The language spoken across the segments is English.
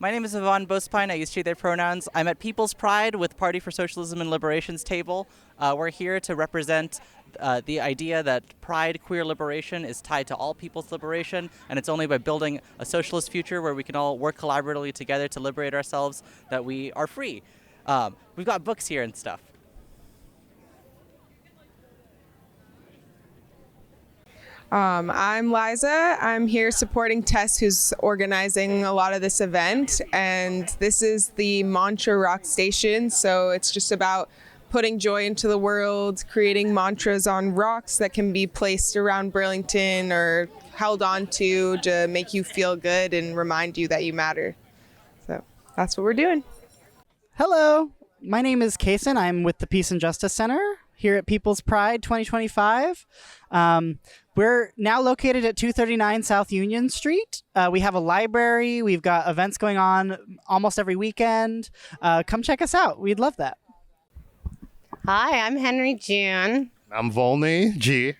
My name is Yvonne Bospine. I use she, their pronouns. I'm at People's Pride with Party for Socialism and Liberation's table. We're here to represent the idea that pride, queer liberation is tied to all people's liberation, and it's only by building a socialist future where we can all work collaboratively together to liberate ourselves that we are free. We've got books here and stuff. I'm Liza. I'm here supporting Tess, who's organizing a lot of this event, and this is the Mantra Rock Station, so it's just about putting joy into the world, creating mantras on rocks that can be placed around Burlington or held on to make you feel good and remind you that you matter. So that's what we're doing. Hello, my name is Kason. I'm with the Peace and Justice Center here at People's Pride 2025. We're now located at 239 South Union Street. We have a library. We've got events going on almost every weekend. Come check us out. We'd love that. Hi, I'm Henry June. I'm Volney G.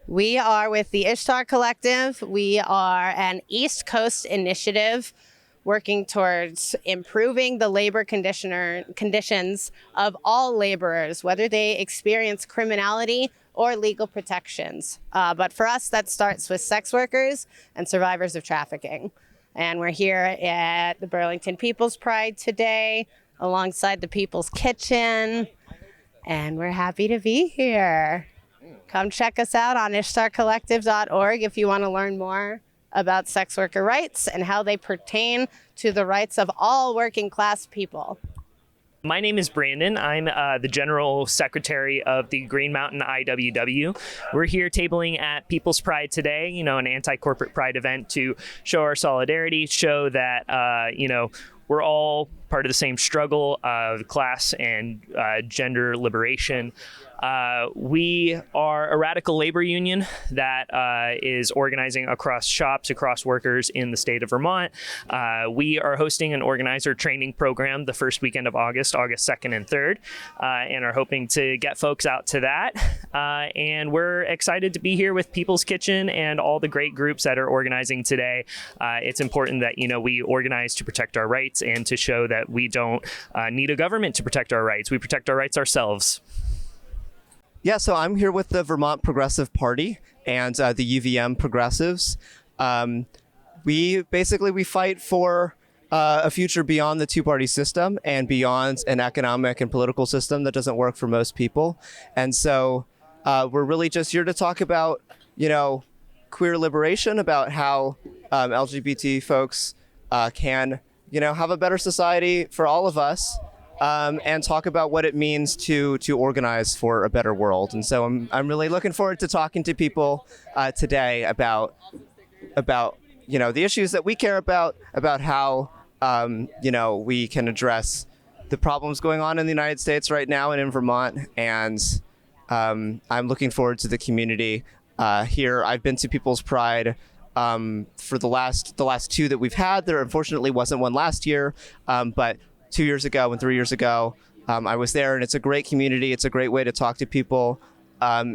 We are with the Ishtar Collective. We are an East Coast initiative working towards improving the labor conditions of all laborers, whether they experience criminality or legal protections. But for us, that starts with sex workers and survivors of trafficking. And we're here at the Burlington People's Pride today, alongside the People's Kitchen, and we're happy to be here. Come check us out on ishtarcollective.org if you want to learn more about sex worker rights and how they pertain to the rights of all working class people. My name is Brandon. I'm the General Secretary of the Green Mountain IWW. We're here tabling at People's Pride today, an anti-corporate pride event to show our solidarity, show that, we're all part of the same struggle of class and gender liberation. We are a radical labor union that is organizing across shops, across workers in the state of Vermont. We are hosting an organizer training program the first weekend of August 2nd and 3rd, and are hoping to get folks out to that. And we're excited to be here with People's Kitchen and all the great groups that are organizing today. It's important that, we organize to protect our rights and to show that we don't need a government to protect our rights. We protect our rights ourselves. Yeah, so I'm here with the Vermont Progressive Party and the UVM Progressives. We fight for a future beyond the two-party system and beyond an economic and political system that doesn't work for most people. And so we're really just here to talk about, queer liberation, about how LGBT folks can, have a better society for all of us. And talk about what it means to organize for a better world. And so I'm really looking forward to talking to people today about the issues that we care about how we can address the problems going on in the United States right now and in Vermont. And I'm looking forward to the community here. I've been to People's Pride for the last two that we've had. There unfortunately wasn't one last year, but 2 years ago and 3 years ago, I was there, and it's a great community. It's a great way to talk to people,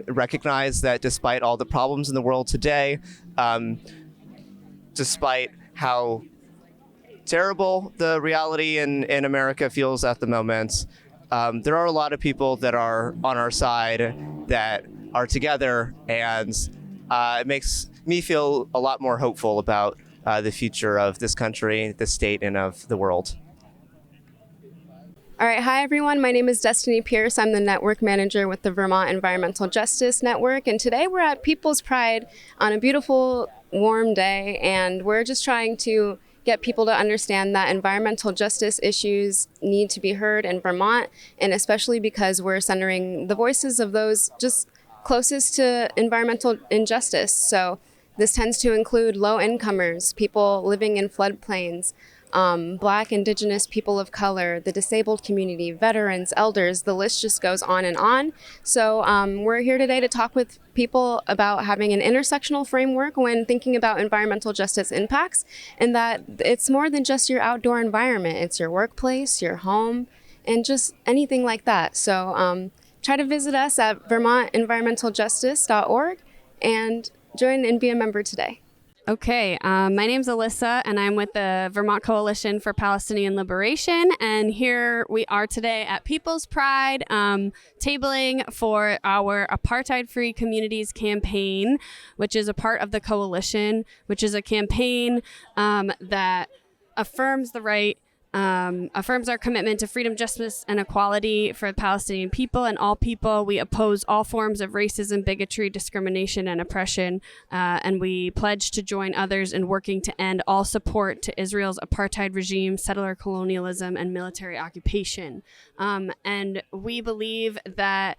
recognize that despite all the problems in the world today, despite how terrible the reality in America feels at the moment, there are a lot of people that are on our side, that are together, and it makes me feel a lot more hopeful about the future of this country, the state, and of the world. All right, hi everyone. My name is Destiny Pierce. I'm the network manager with the Vermont Environmental Justice Network, and today we're at People's Pride on a beautiful, warm day, and we're just trying to get people to understand that environmental justice issues need to be heard in Vermont, and especially because we're centering the voices of those just closest to environmental injustice. So this tends to include low-incomers, people living in floodplains, Black, Indigenous, people of color, the disabled community, veterans, elders, the list just goes on and on. So we're here today to talk with people about having an intersectional framework when thinking about environmental justice impacts, and that it's more than just your outdoor environment. It's your workplace, your home, and just anything like that. So try to visit us at vermontenvironmentaljustice.org and join and be a member today. Okay, my name's Alyssa, and I'm with the Vermont Coalition for Palestinian Liberation. And here we are today at People's Pride, tabling for our Apartheid-Free Communities campaign, which is a part of the coalition, which is a campaign that affirms the right, affirms our commitment to freedom, justice, and equality for the Palestinian people and all people. We oppose all forms of racism, bigotry, discrimination, and oppression, and we pledge to join others in working to end all support to Israel's apartheid regime, settler colonialism, and military occupation. And we believe that,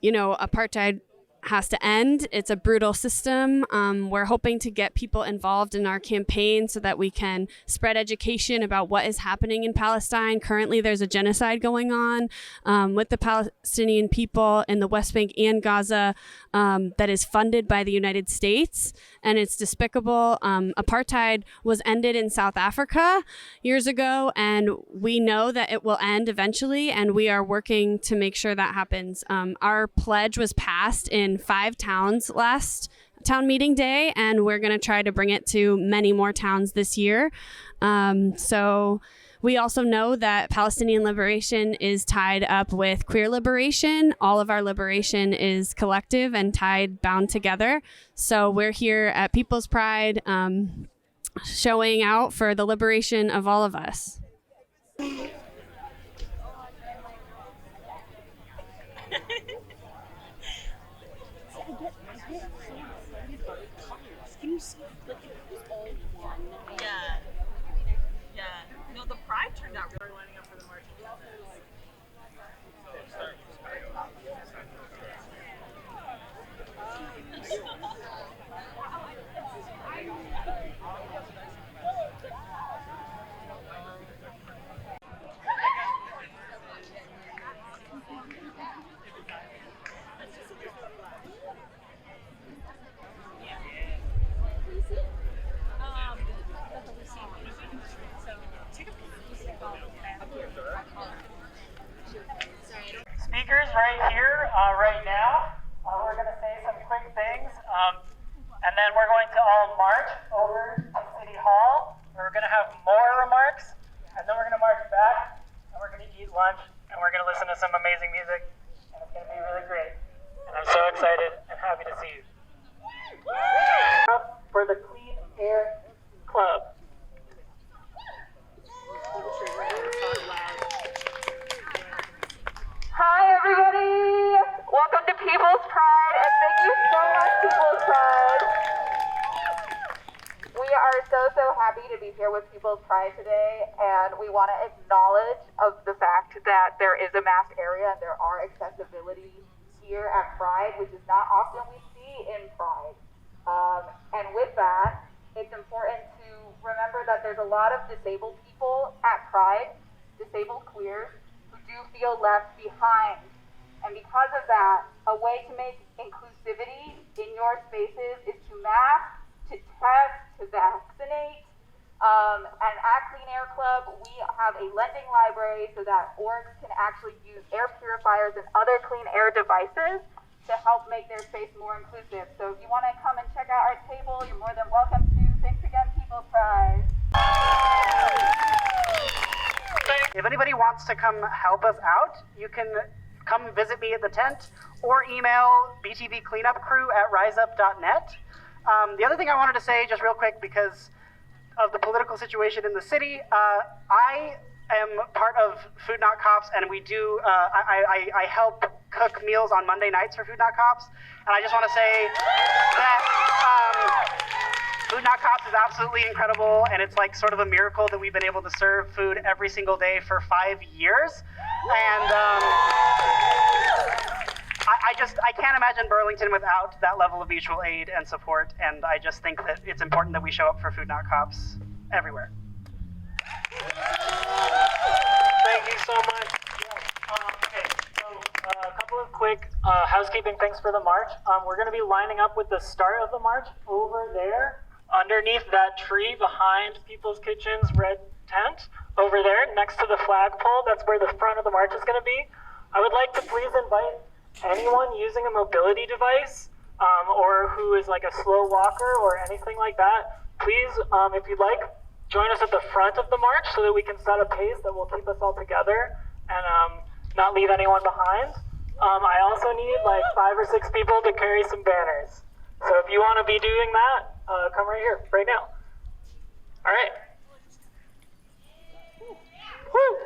apartheid has to end. It's a brutal system. We're hoping to get people involved in our campaign so that we can spread education about what is happening in Palestine. Currently, there's a genocide going on with the Palestinian people in the West Bank and Gaza that is funded by the United States, and it's despicable. Apartheid was ended in South Africa years ago, and we know that it will end eventually, and we are working to make sure that happens. Our pledge was passed in 5 towns last town meeting day, and we're going to try to bring it to many more towns this year. So we also know that Palestinian liberation is tied up with queer liberation. All of our liberation is collective and bound together. So we're here at People's Pride showing out for the liberation of all of us. No, the pride turned out really lining up for the march. Speakers right here, right now. We're going to say some quick things, and then we're going to all march over to City Hall. We're going to have more remarks, and then we're going to march back, and we're going to eat lunch, and we're going to listen to some amazing music, and it's going to be really great. And I'm so excited and happy to see you. For the Clean Air Club. Hi everybody! Welcome to People's Pride, and thank you so much, People's Pride. We are so happy to be here with People's Pride today, and we want to acknowledge of the fact that there is a masked area and there are accessibility here at Pride, which is not often we see in Pride. And with that, it's important to remember that there's a lot of disabled people at Pride, disabled queers, who do feel left behind. And because of that, a way to make inclusivity in your spaces is to mask, to test, to vaccinate. And at Clean Air Club, we have a lending library so that orgs can actually use air purifiers and other clean air devices to help make their space more inclusive. So if you want to come and check out our table, you're more than welcome to. Thanks again, People's Pride. If anybody wants to come help us out, you can come visit me at the tent or email btvcleanupcrew@riseup.net. The other thing I wanted to say just real quick, because of the political situation in the city, I am part of Food Not Cops, and we do, I help cook meals on Monday nights for Food Not Cops, and I just want to say that Food Not Cops is absolutely incredible, and it's like sort of a miracle that we've been able to serve food every single day for 5 years, and I can't imagine Burlington without that level of mutual aid and support, and I just think that it's important that we show up for Food Not Cops everywhere. Thank you so much. Okay, so a couple of quick housekeeping things for the march. We're going to be lining up with the start of the march over there, underneath that tree behind People's Kitchen's red tent, over there next to the flagpole. That's where the front of the march is going to be. I would like to please invite anyone using a mobility device or who is like a slow walker or anything like that, please, if you'd like, join us at the front of the march so that we can set a pace that will keep us all together and not leave anyone behind. I also need like 5 or 6 people to carry some banners. So if you want to be doing that, come right here, right now. All right. Woo!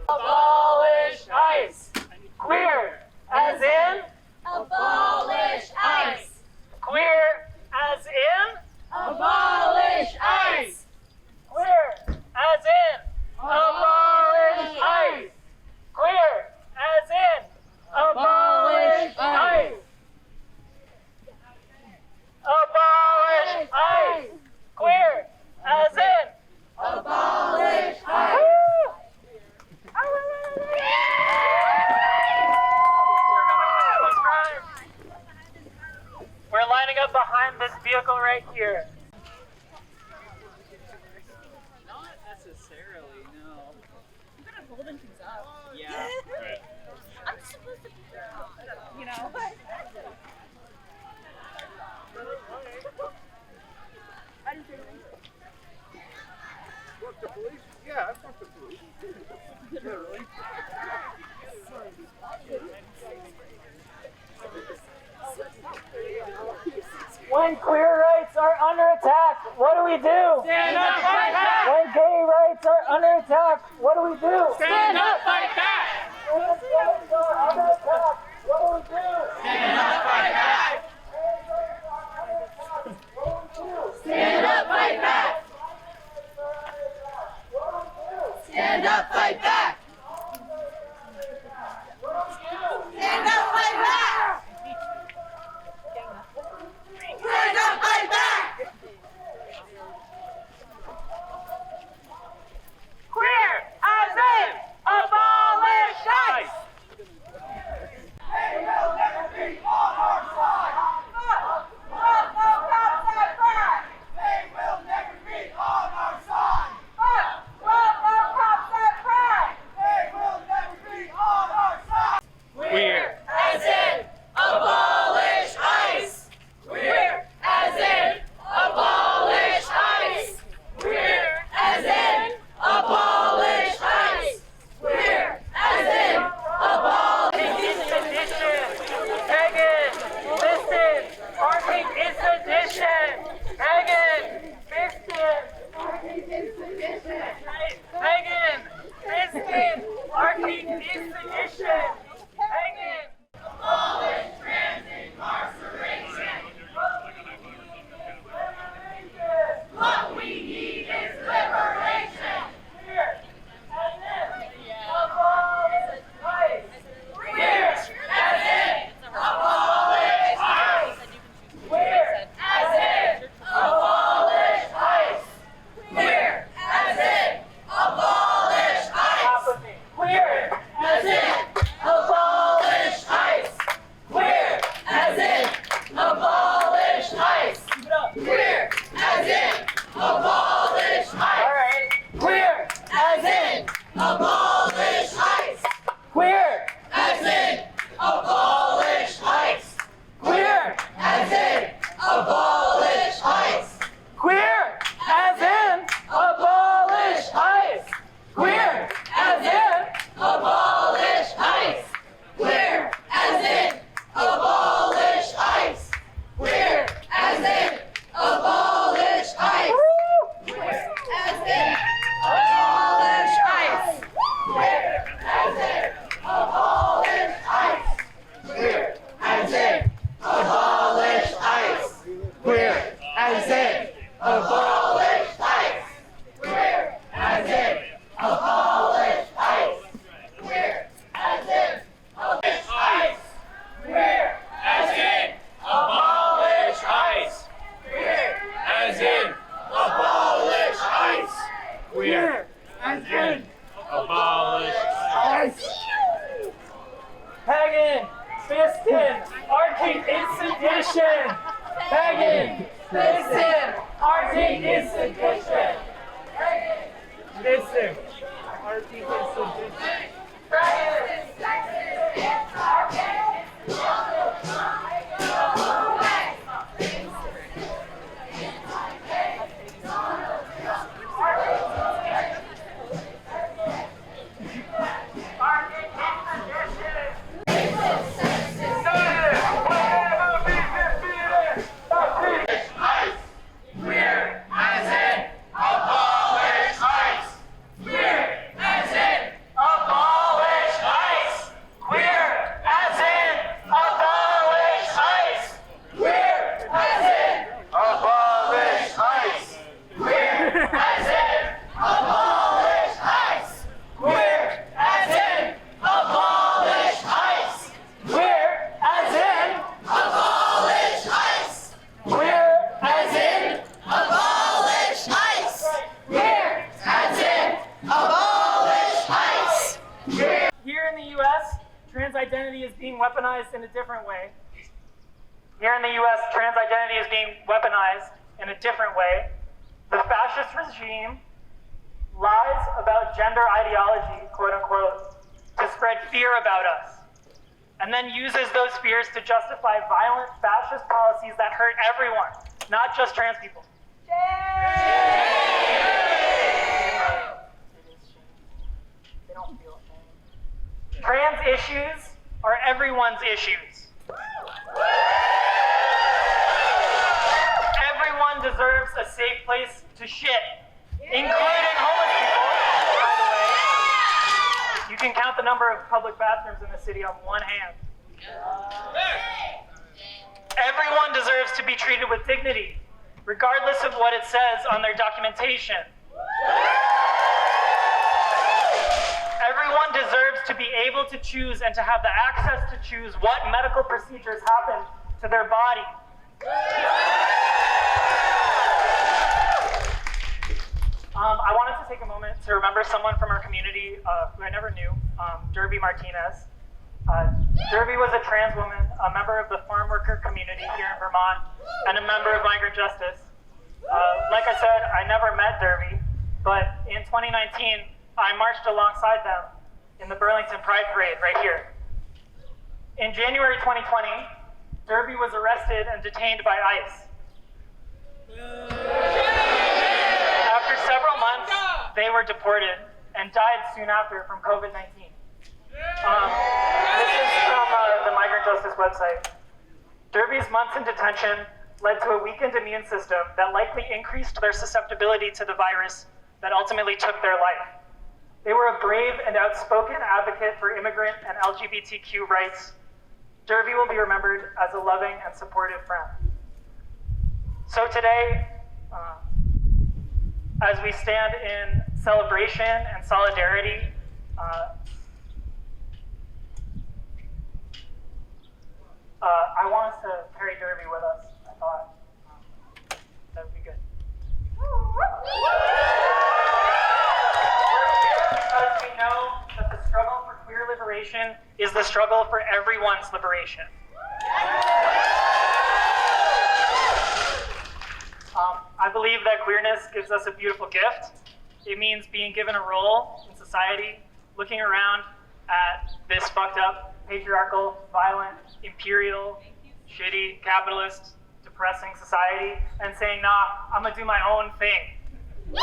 Abolish ICE. Queer, as in? Abolish ICE. Queer, as in? Abolish ICE. Queer, as in? Abolish ICE. Queer, as in? Abolish ICE. Abolish ICE. Queer, as in? Abolish ICE. We're lining up behind this vehicle right here. Not necessarily, no. I'm kind of holding things up. Yeah. Right. I'm just supposed to be there, you know? I didn't say anything. Fuck the police? Yeah, I fuck the police. Yeah, really? When queer rights are under attack, what do we do? Stand up, fight back! When gay rights are under attack, what do we do? Stand up, fight back! When rights are under attack, what do we do? Stand up, fight back! Stand up, fight back! Stand up, fight back! Stand up, fight back! Stand up, fight back! Queer, as in, abolish ICE! They will never be on our side! Fuck no cops at Pride! They will never be on our side! Fuck no cops at Pride! They will never be on our side! Queer, As in, abolish ICE! We're as in, abolish ICE! We're as in, abolish ICE! We're as in, abolish Pagan, listen, Arctic is sedition. Pagan, listen. Pagan, listen, Arctic is sedition. Pagan. abolish trans incarceration! What we need is liberation! Abolish ICE. We're as in, abolish ICE! We're As in, abolish ICE! We're as in, abolish ICE! apathy. Queer, As in, abolish ICE! We're as in, abolish ICE! We're as in, abolish all ICE! right. Queer, As in, abolish ICE! queer, As in, abolish ICE! queer, As in, abolish ICE! queer, as in, abolish ICE. Queer, As in, abolish ICE! We're as in, abolish ICE! We're as in, abolish ICE! We're as in, abolish ICE! We're as in, abolish ICE! We're as in, abolish ICE! We're as in, abolish ICE! We're as in, abolish ICE! We're as in, abolish ICE! We're as in, abolish ICE! We're as in, abolish ICE! We're as in, abolish ICE! Pagan, Fiston, Arctic is sedition. Pagan, Fiston, Our peak is sedition. Listen. Our peak is sedition. Trans identity is being weaponized in a different way. Here in the US, trans identity is being weaponized in a different way. The fascist regime lies about gender ideology, quote unquote, to spread fear about us, and then uses those fears to justify violent fascist policies that hurt everyone, not just trans people. They don't feel shame. Trans issues are everyone's issues. Everyone deserves a safe place to shit, including homeless people, by the way. You can count the number of public bathrooms in the city on one hand. Everyone deserves to be treated with dignity, regardless of what it says on their documentation. Everyone deserves to be able to choose and to have the access to choose what medical procedures happen to their body. I wanted to take a moment to remember someone from our community who I never knew, Derby Martinez. Derby was a trans woman, a member of the farm worker community here in Vermont, and a member of Migrant Justice. Like I said, I never met Derby, but in 2019, I marched alongside them in the Burlington Pride Parade right here. In January 2020, Derby was arrested and detained by ICE. After several months, they were deported and died soon after from COVID-19. This is from the Migrant Justice website. Derby's months in detention led to a weakened immune system that likely increased their susceptibility to the virus that ultimately took their life. They were a brave and outspoken advocate for immigrant and LGBTQ rights. Derby will be remembered as a loving and supportive friend. So today, as we stand in celebration and solidarity, I want us to carry Derby with us. I thought that would be good. Because we know that the struggle for queer liberation is the struggle for everyone's liberation. I believe that queerness gives us a beautiful gift. It means being given a role in society, looking around at this fucked up, patriarchal, violent, imperial, shitty, capitalist, depressing society, and saying, nah, I'm gonna do my own thing. It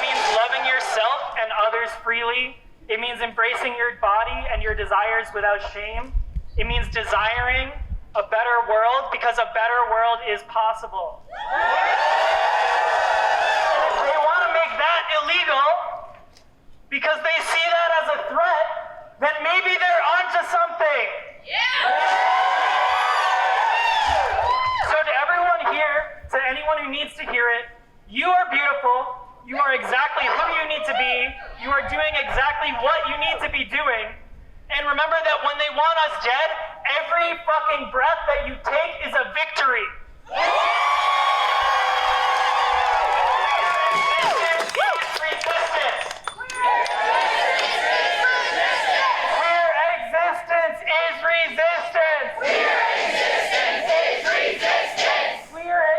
means loving yourself and others freely. It means embracing your body and your desires without shame. It means desiring a better world because a better world is possible. And if they want to make that illegal because they see that as a threat, then maybe they're onto something. So to everyone here, to anyone who needs to hear it, you are beautiful. You are exactly who you need to be. You are doing exactly what you need to be doing. And remember that when they want us dead, every fucking breath that you take is a victory. Resistance. Queer existence is resistance. Queer existence is resistance. Queer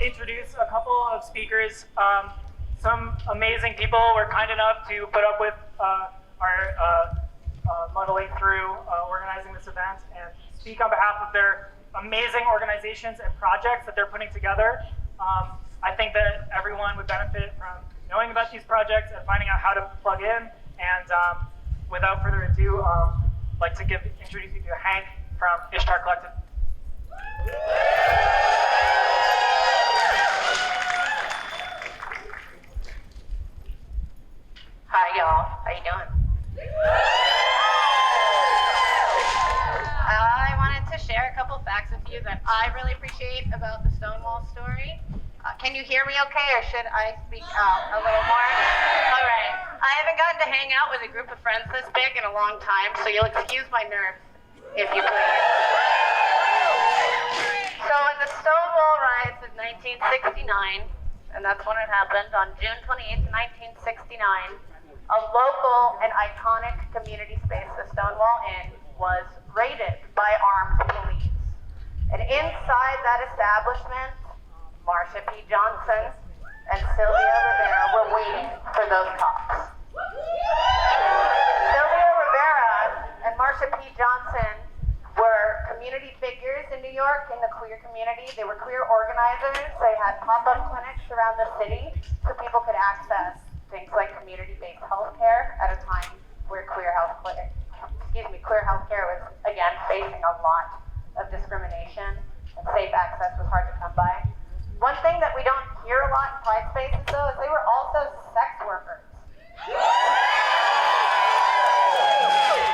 introduce a couple of speakers. Some amazing people were kind enough to put up with our muddling through organizing this event and speak on behalf of their amazing organizations and projects that they're putting together. I think that everyone would benefit from knowing about these projects and finding out how to plug in. And without further ado, I'd like to introduce you to Hank from Ishtar Collective. Hi y'all, how you doing? I wanted to share a couple facts with you that I really appreciate about the Stonewall story. Can you hear me okay, or should I speak out a little more? All right. I haven't gotten to hang out with a group of friends this big in a long time, so you'll excuse my nerves, if you please. So in the Stonewall riots of 1969, and that's when it happened, on June 28th, 1969, a local and iconic community space, the Stonewall Inn, was raided by armed police. And inside that establishment, Marsha P. Johnson and Sylvia Rivera were waiting for those cops. Sylvia Rivera and Marsha P. Johnson were community figures in New York in the queer community. They were queer organizers. They had pop-up clinics around the city so people could access things like community-based health care at a time where queer health care was, again, facing a lot of discrimination, and safe access was hard to come by. One thing that we don't hear a lot in pride spaces, though, is they were also sex workers.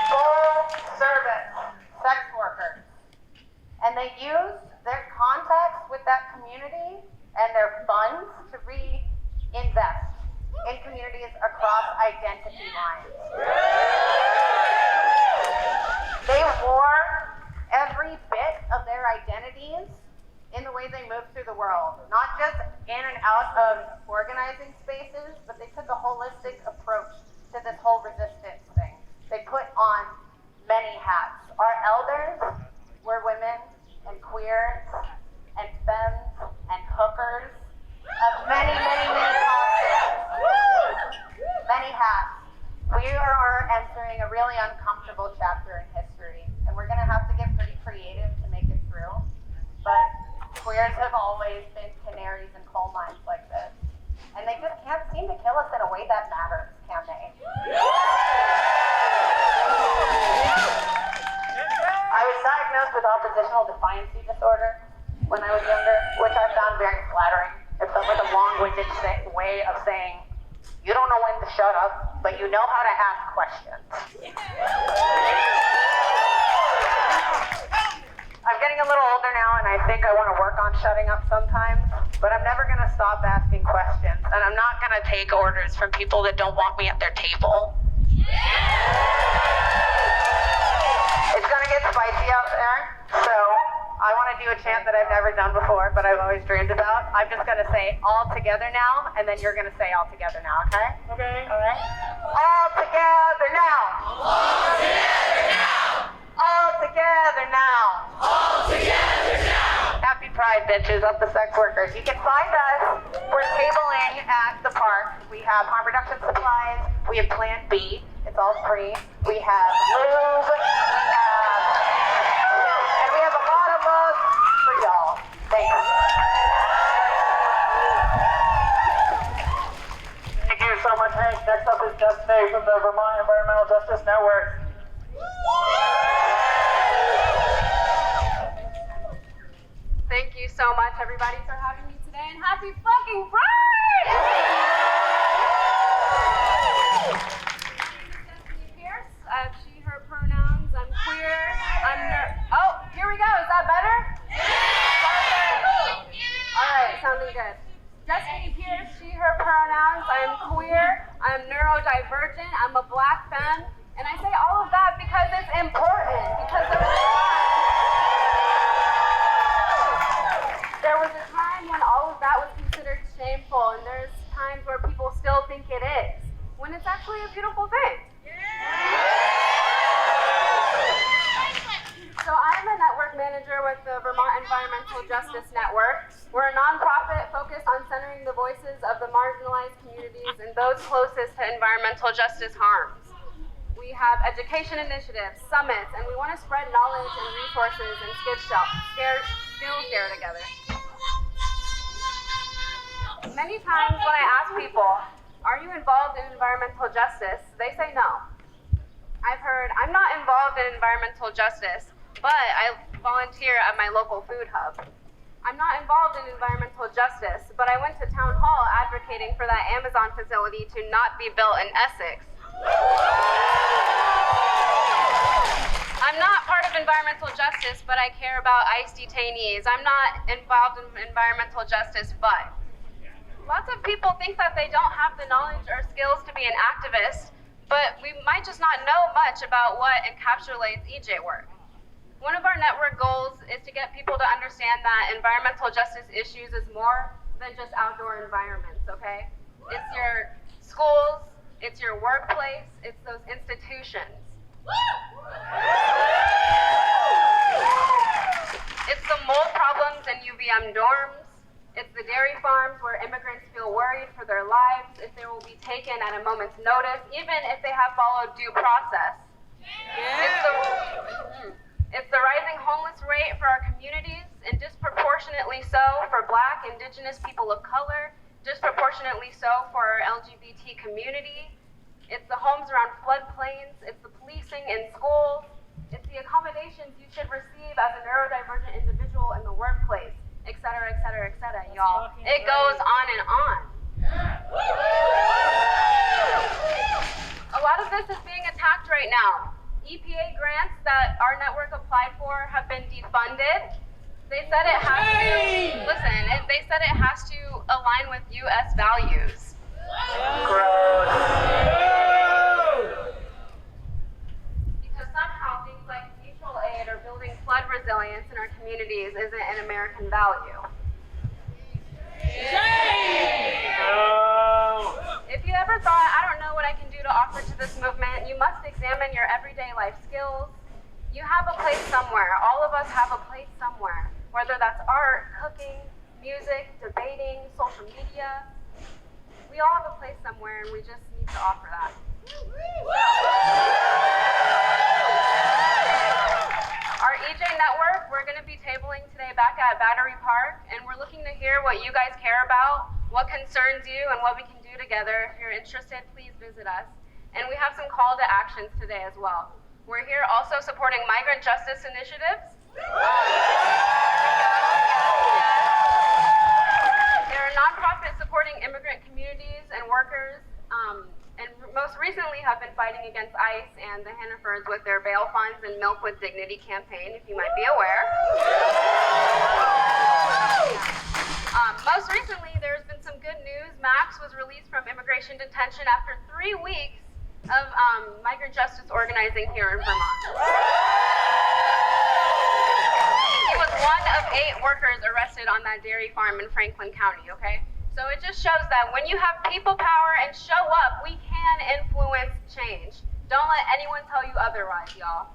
Full service sex workers. And they used their contacts with that community and their funds to reinvest in communities across identity lines. They wore every bit of their identities in the way they moved through the world, not just in and out of organizing spaces, but they took a holistic approach to this whole resistance thing. They put on many hats. Our elders were women and queers and femmes and hookers of many, many, many costumes, many hats. We are entering a really uncomfortable chapter in history, and we're gonna have to get pretty creative to make it through. But queers have always been canaries in coal mines like this, and they just can't seem to kill us in a way that matters, can they? I was diagnosed with oppositional defiance disorder when I was younger, which I found very flattering. It felt like a long-winded way of saying, you don't know when to shut up, but you know how to ask questions. I'm getting a little older now, and I think I want to work on shutting up sometimes, but I'm never going to stop asking questions, and I'm not going to take orders from people that don't want me at their table. It's going to get spicy out there, so I want to do a chant that I've never done before, but I've always dreamed about. I'm just going to say all together now, and then you're going to say all together now, okay? Okay. All right? All together now! All together now! All together now! All together now! Happy Pride, bitches, up the sex workers. You can find us. We're tabling at the park. We have harm reduction supplies. We have Plan B. It's all free. We have lube. And we have a lot of love for y'all. Thanks. Thank you so much, Hank. Next up is Destiny from the Vermont Environmental Justice Network. Thank you so much, everybody, for having me today, and happy fucking Pride! Destiny Pierce. I have she, her pronouns. I'm queer. Oh, here we go. Is that better? All right, sounding good. Destiny Pierce, she, her pronouns. I'm queer. I'm neurodivergent. I'm a black femme. And I say all of that because it's important. Because there was a time when all of that was considered shameful, and there's times where people still think it is, when it's actually a beautiful thing. So I'm a network manager with the Vermont Environmental Justice Network. Network. We're a nonprofit focused on centering the voices of the marginalized communities and those closest to environmental justice harms. We have education initiatives, summits, and we want to spread knowledge and resources and skills share together. Many times when I ask people, are you involved in environmental justice? They say no. I've heard, I'm not involved in environmental justice, but I volunteer at my local food hub. I'm not involved in environmental justice, but I went to town hall advocating for that Amazon facility to not be built in Essex. I'm not part of environmental justice, but I care about ICE detainees. I'm not involved in environmental justice, but. Lots of people think that they don't have the knowledge or skills to be an activist, but we might just not know much about what encapsulates EJ work. One of our network goals is to get people to understand that environmental justice issues is more than just outdoor environments, okay? It's your schools, it's your workplace, it's those institutions. It's the mold problems in UVM dorms. It's the dairy farms where immigrants feel worried for their lives if they will be taken at a moment's notice, even if they have followed due process. It's the rising homeless rate for our communities, and disproportionately so for Black, Indigenous people of color, disproportionately so for our LGBT community. It's the homes around floodplains, it's the policing in schools, it's the accommodations you should receive as a neurodivergent individual in the workplace, et cetera, y'all. It goes on and on. A lot of this is being attacked right now. EPA grants that our network applied for have been defunded. They said it has to, they said it has to align with U.S. values. Because somehow things like mutual aid or building flood resilience in our communities isn't an American value. If you ever thought, I don't know what I can do to offer to this movement, you must examine your everyday life skills. You have a place somewhere. All of us have a place somewhere, whether that's art, cooking, music, debating, social media. We all have a place somewhere, and we just need to offer that. Our EJ network, we're going to be tabling today back at Battery Park, and we're looking to hear what you guys care about, what concerns you, and what we can do together. If you're interested, please visit us. And we have some call to actions today as well. We're here also supporting migrant justice initiatives. They're a nonprofit supporting immigrant communities and workers, and most recently have been fighting against ICE and the Hannafords with their bail funds and Milk with Dignity campaign, if you might be aware. Most recently, there's been some good news. Max was released from immigration detention after 3 weeks of migrant justice organizing here in Vermont. He was one of 8 workers arrested on that dairy farm in Franklin County, okay? So it just shows that when you have people power and show up, we can influence change. Don't let anyone tell you otherwise, y'all.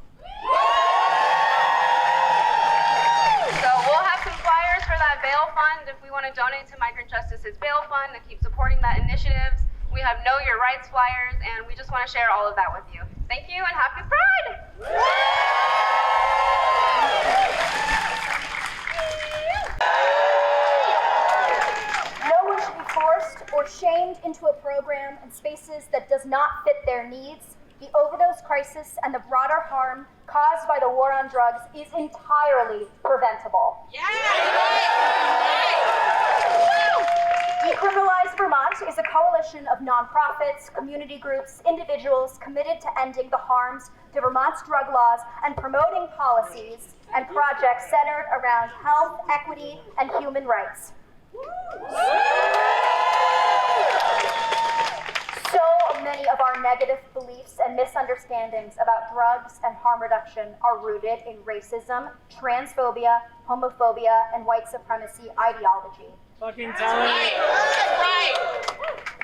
So we'll have some flyers for that bail fund if we want to donate to Migrant Justice's bail fund to keep supporting that initiative. We have Know Your Rights flyers, and we just want to share all of that with you. Thank you, and happy Pride! No one should be forced or shamed into a program and spaces that does not fit their needs. The overdose crisis and the broader harm caused by the war on drugs is entirely preventable. Decriminalize Vermont is a coalition of nonprofits, community groups, individuals committed to ending the harms to Vermont's drug laws and promoting policies and projects centered around health, equity, and human rights. So many of our negative beliefs and misunderstandings about drugs and harm reduction are rooted in racism, transphobia, homophobia, and white supremacy ideology. Fucking tell me. Right.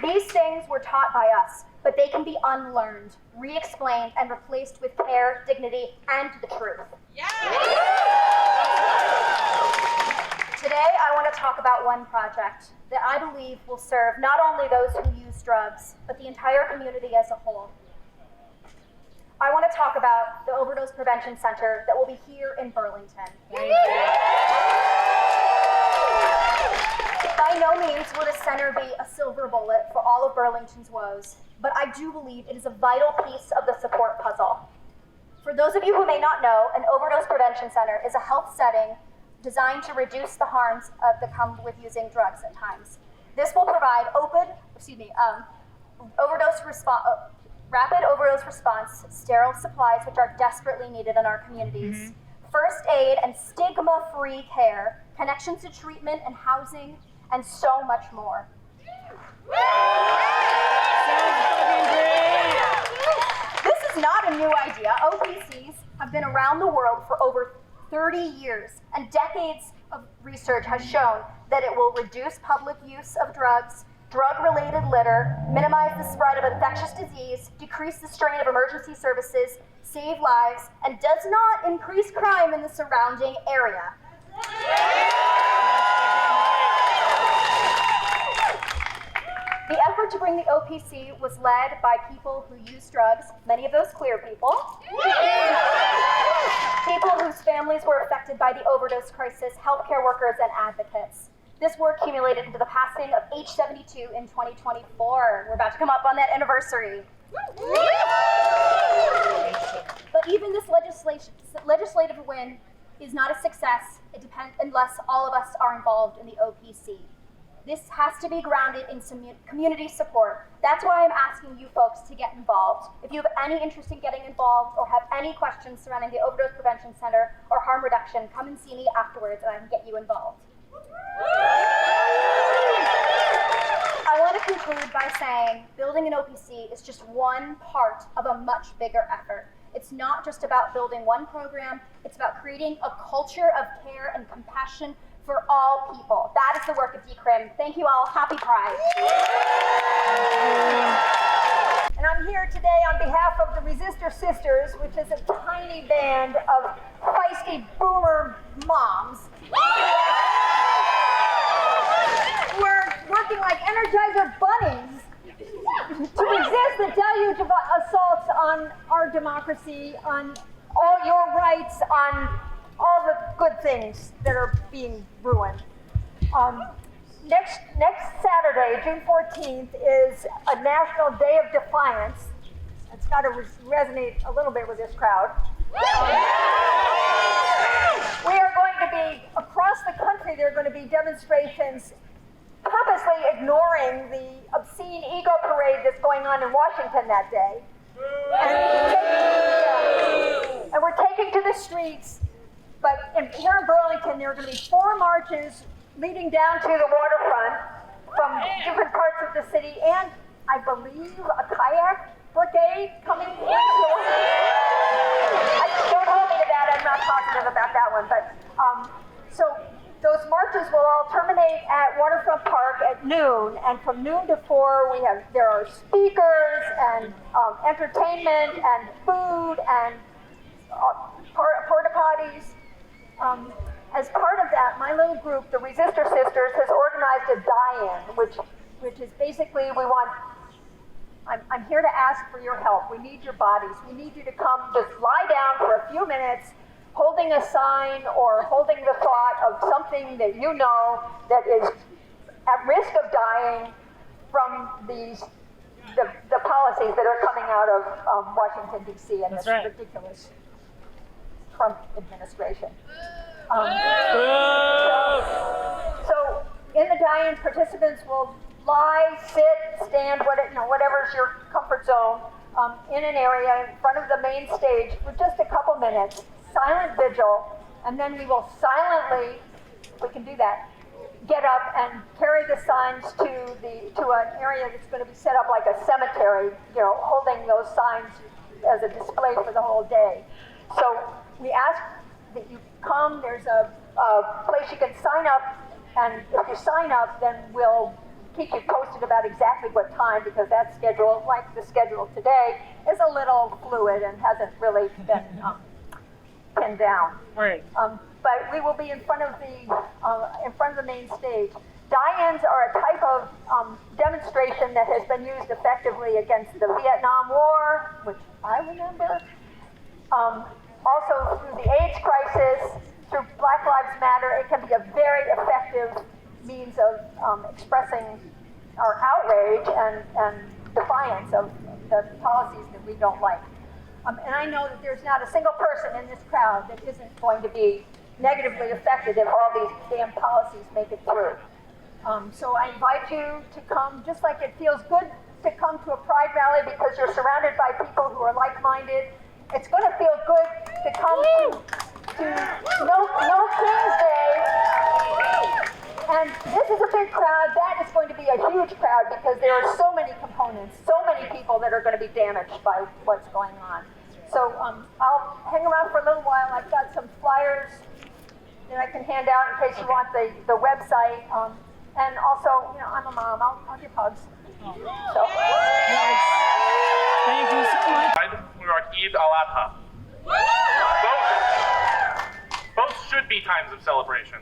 These things were taught by us, but they can be unlearned, re-explained, and replaced with care, dignity, and the truth. Today, I want to talk about one project that I believe will serve not only those who use drugs, but the entire community as a whole. I want to talk about the Overdose Prevention Center that will be here in Burlington. By no means will this center be a silver bullet for all of Burlington's woes, but I do believe it is a vital piece of the support puzzle. For those of you who may not know, an overdose prevention center is a health setting designed to reduce the harms that come with using drugs at times. This will provide rapid overdose response, sterile supplies which are desperately needed in our communities, first aid and stigma-free care, connections to treatment and housing, and so much more. This is not a new idea. OPCs have been around the world for over 30 years, and decades of research has shown that it will reduce public use of drugs, drug-related litter, minimize the spread of infectious disease, decrease the strain of emergency services, save lives, and does not increase crime in the surrounding area. The effort to bring the OPC was led by people who use drugs, many of those queer people, people whose families were affected by the overdose crisis, healthcare workers, and advocates. This work accumulated into the passing of H72 in 2024. We're about to come up on that anniversary. But even this legislative win is not a success unless all of us are involved in the OPC. This has to be grounded in some community support. That's why I'm asking you folks to get involved. If you have any interest in getting involved or have any questions surrounding the Overdose Prevention Center or harm reduction, come and see me afterwards and I can get you involved. I want to conclude by saying building an OPC is just one part of a much bigger effort. It's not just about building one program, it's about creating a culture of care and compassion for all people. That is the work of DCRIM. Thank you all. Happy Pride. And I'm here today on behalf of the Resistor Sisters, which is a tiny band of feisty boomer moms. We're working like Energizer bunnies to resist the deluge of assaults on our democracy, on all your rights, on all the good things that are being ruined. Next Saturday, June 14th, is a National Day of Defiance. It's got to resonate a little bit with this crowd. We are going to be, across the country, there are going to be demonstrations purposely ignoring the obscene ego parade that's going on in Washington that day. And we're taking to the streets. But here in Burlington, there are going to be 4 marches leading down to the waterfront from different parts of the city, and I believe a kayak brigade coming in. Don't hold me to that, I'm not positive about that one. But so those marches will all terminate at Waterfront Park at noon, and from noon to 4, there are speakers and entertainment and food and porta potties. As part of that, my little group, the Resistor Sisters, has organized a die-in, which is basically I'm here to ask for your help. We need your bodies. We need you to come just lie down for a few minutes, holding a sign or holding the thought of something that you know that is at risk of dying from the policies that are coming out of Washington, D.C. and this ridiculous Trump administration. So in the die-in, participants will lie, sit, stand, whatever's your comfort zone, in an area in front of the main stage for just a couple minutes, silent vigil, and then we will silently, we can do that, get up and carry the signs to an area that's going to be set up like a cemetery, holding those signs as a display for the whole day. So we ask that you come. There's a place you can sign up, and if you sign up, then we'll keep you posted about exactly what time, because that schedule, like the schedule today, is a little fluid and hasn't really been pinned down. Right. but we will be in front of the main stage. Die-ins are a type of demonstration that has been used effectively against the Vietnam War, which I remember. Also through the AIDS crisis, through Black Lives Matter, it can be a very effective means of expressing our outrage and defiance of the policies that we don't like. And I know that there's not a single person in this crowd that isn't going to be negatively affected if all these damn policies make it through. So I invite you to come, just like it feels good to come to a Pride rally because you're surrounded by people who are like-minded. It's going to feel good to come to No King's Day. And this is a big crowd. That is going to be a huge crowd because there are so many components, so many people that are going to be damaged by what's going on. So I'll hang around for a little while. I've got some flyers that I can hand out in case you want the website. And also, I'm a mom. I'll give hugs. So. Thank you so much. We are at Eid al-Adha. Both should be times of celebration.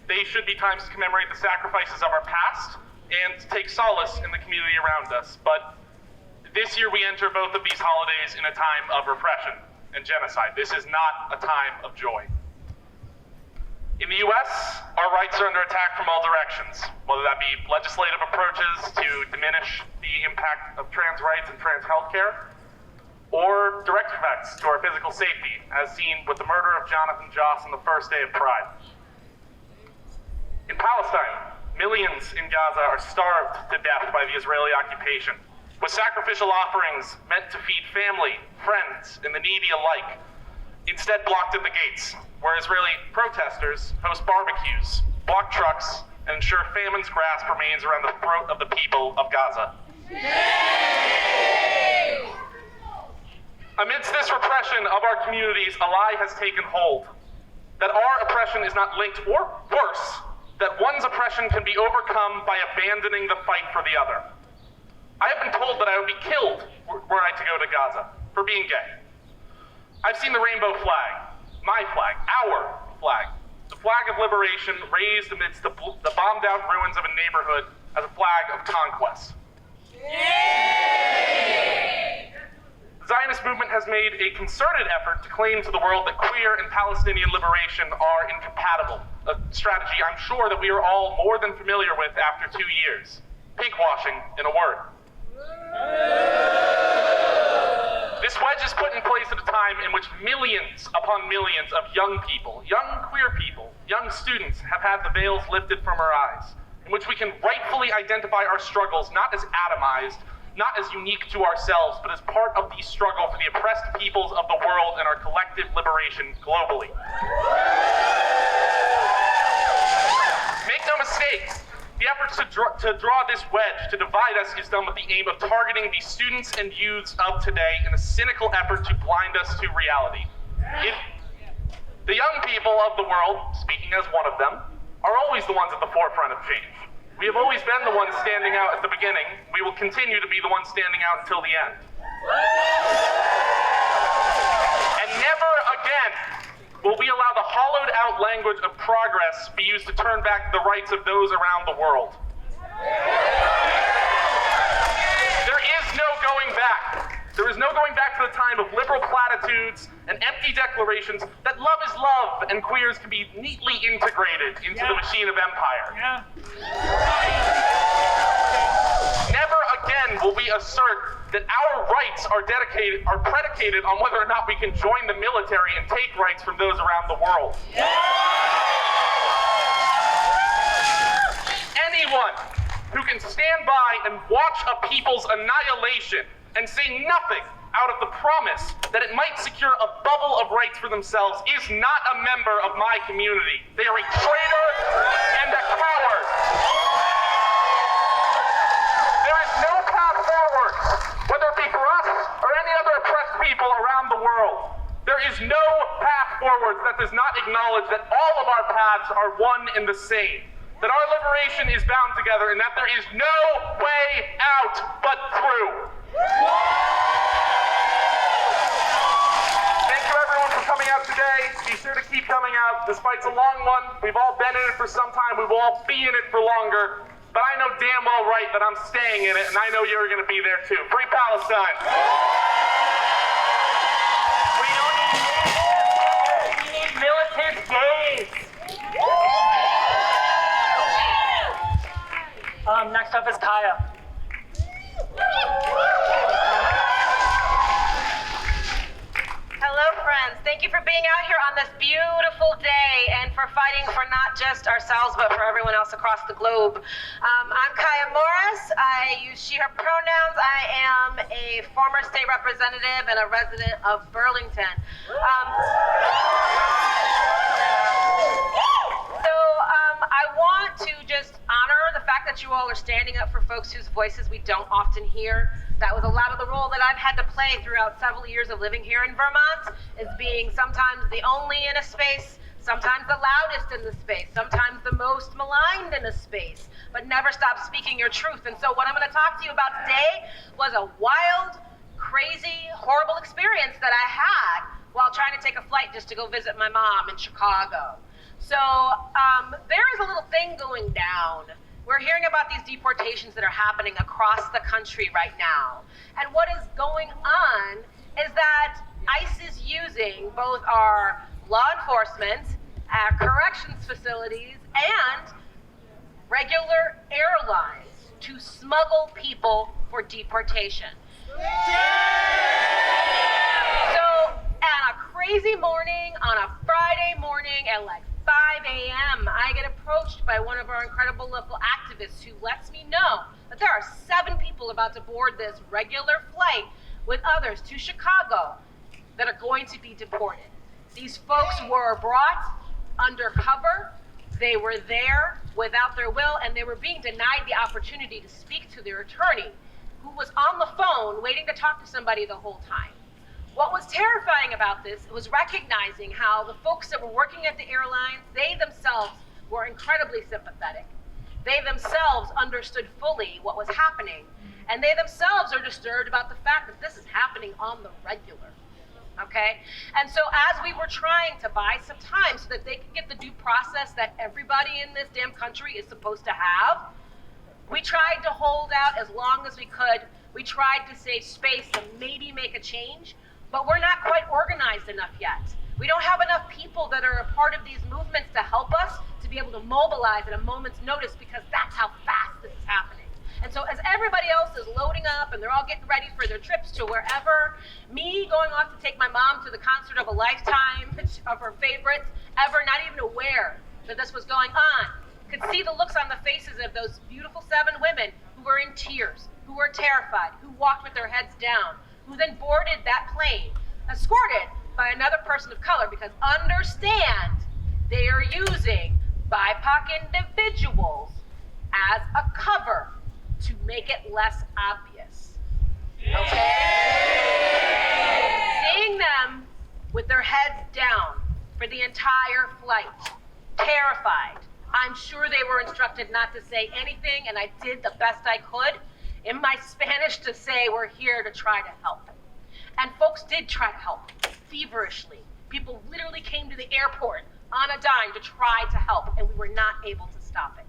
They should be times to commemorate the sacrifices of our past and take solace in the community around us. But this year we enter both of these holidays in a time of repression and genocide. This is not a time of joy. In the US, our rights are under attack from all directions, whether that be legislative approaches to diminish the impact of trans rights and trans healthcare, or direct effects to our physical safety, as seen with the murder of Jonathan Joss on the first day of Pride. In Palestine, millions in Gaza are starved to death by the Israeli occupation, with sacrificial offerings meant to feed family, friends, and the needy alike, instead blocked at the gates, where Israeli protesters host barbecues, block trucks, and ensure famine's grasp remains around the throat of the people of Gaza. Amidst this repression of our communities, a lie has taken hold, that our oppression is not linked, or worse, that one's oppression can be overcome by abandoning the fight for the other. I have been told that I would be killed were I to go to Gaza for being gay. I've seen the rainbow flag, my flag, our flag, the flag of liberation raised amidst the bombed out ruins of a neighborhood as a flag of conquest. The Zionist movement has made a concerted effort to claim to the world that queer and Palestinian liberation are incompatible, a strategy I'm sure that we are all more than familiar with after 2 years. Pinkwashing, in a word. This wedge is put in place at a time in which millions upon millions of young people, young queer people, young students have had the veils lifted from our eyes, in which we can rightfully identify our struggles not as atomized, not as unique to ourselves, but as part of the struggle for the oppressed peoples of the world and our collective liberation globally. Make no mistake, the efforts to draw this wedge, to divide us, is done with the aim of targeting the students and youths of today in a cynical effort to blind us to reality. The young people of the world, speaking as one of them, are always the ones at the forefront of change. We have always been the ones standing out at the beginning. We will continue to be the ones standing out until the end. And never again will we allow the hollowed out language of progress be used to turn back the rights of those around the world. There is no going back. There is no going back to the time of liberal platitudes and empty declarations that love is love and queers can be neatly integrated into the machine of empire. Never again will we assert that our rights are predicated on whether or not we can join the military and take rights from those around the world. Anyone who can stand by and watch a people's annihilation and say nothing out of the promise that it might secure a bubble of rights for themselves is not a member of my community. They are a traitor and a coward. There is no path forward, whether it be for us or any other oppressed people around the world. There is no path forward that does not acknowledge that all of our paths are one and the same, that our liberation is bound together, and that there is no way out but through. Thank you, everyone, for coming out today. Be sure to keep coming out. This fight's a long one. We've all been in it for some time. We will all be in it for longer. But I know damn well right that I'm staying in it, and I know you're going to be there too. Free Palestine. We don't need we need militant gays. Next up is Kaya. Hello, friends. Thank you for being out here on this beautiful day and for fighting for not just ourselves, but for everyone else across the globe. I'm Kaya Morris. I use she, her pronouns. I am a former state representative and a resident of Burlington. I want to just honor the fact that you all are standing up for folks whose voices we don't often hear. That was a lot of the role that I've had to play throughout several years of living here in Vermont, is being sometimes the only in a space, sometimes the loudest in the space, sometimes the most maligned in a space, but never stop speaking your truth. And so what I'm going to talk to you about today was a wild, crazy, horrible experience that I had while trying to take a flight just to go visit my mom in Chicago. So there is a little thing going down. We're hearing about these deportations that are happening across the country right now. And what is going on is that ICE is using both our law enforcement, our corrections facilities, and regular airlines to smuggle people for deportation. So on a crazy morning, on a Friday morning at like 5 a.m., I get approached by one of our incredible local activists who lets me know that there are 7 people about to board this regular flight with others to Chicago that are going to be deported. These folks were brought undercover. They were there without their will, and they were being denied the opportunity to speak to their attorney, who was on the phone waiting to talk to somebody the whole time. What was terrifying about this was recognizing how the folks that were working at the airlines, they themselves were incredibly sympathetic. They themselves understood fully what was happening, and they themselves are disturbed about the fact that this is happening on the regular, okay? And so as we were trying to buy some time so that they could get the due process that everybody in this damn country is supposed to have, we tried to hold out as long as we could. We tried to save space and maybe make a change. But we're not quite organized enough yet. We don't have enough people that are a part of these movements to help us to be able to mobilize at a moment's notice, because that's how fast this is happening. And so as everybody else is loading up and they're all getting ready for their trips to wherever, me going off to take my mom to the concert of a lifetime of her favorites, ever not even aware that this was going on, could see the looks on the faces of those beautiful 7 women who were in tears, who were terrified, who walked with their heads down, who then boarded that plane, escorted by another person of color, because understand, they are using BIPOC individuals as a cover to make it less obvious, okay? Seeing them with their heads down for the entire flight, terrified. I'm sure they were instructed not to say anything, and I did the best I could in my Spanish to say we're here to try to help. And folks did try to help, feverishly. People literally came to the airport on a dime to try to help, and we were not able to stop it.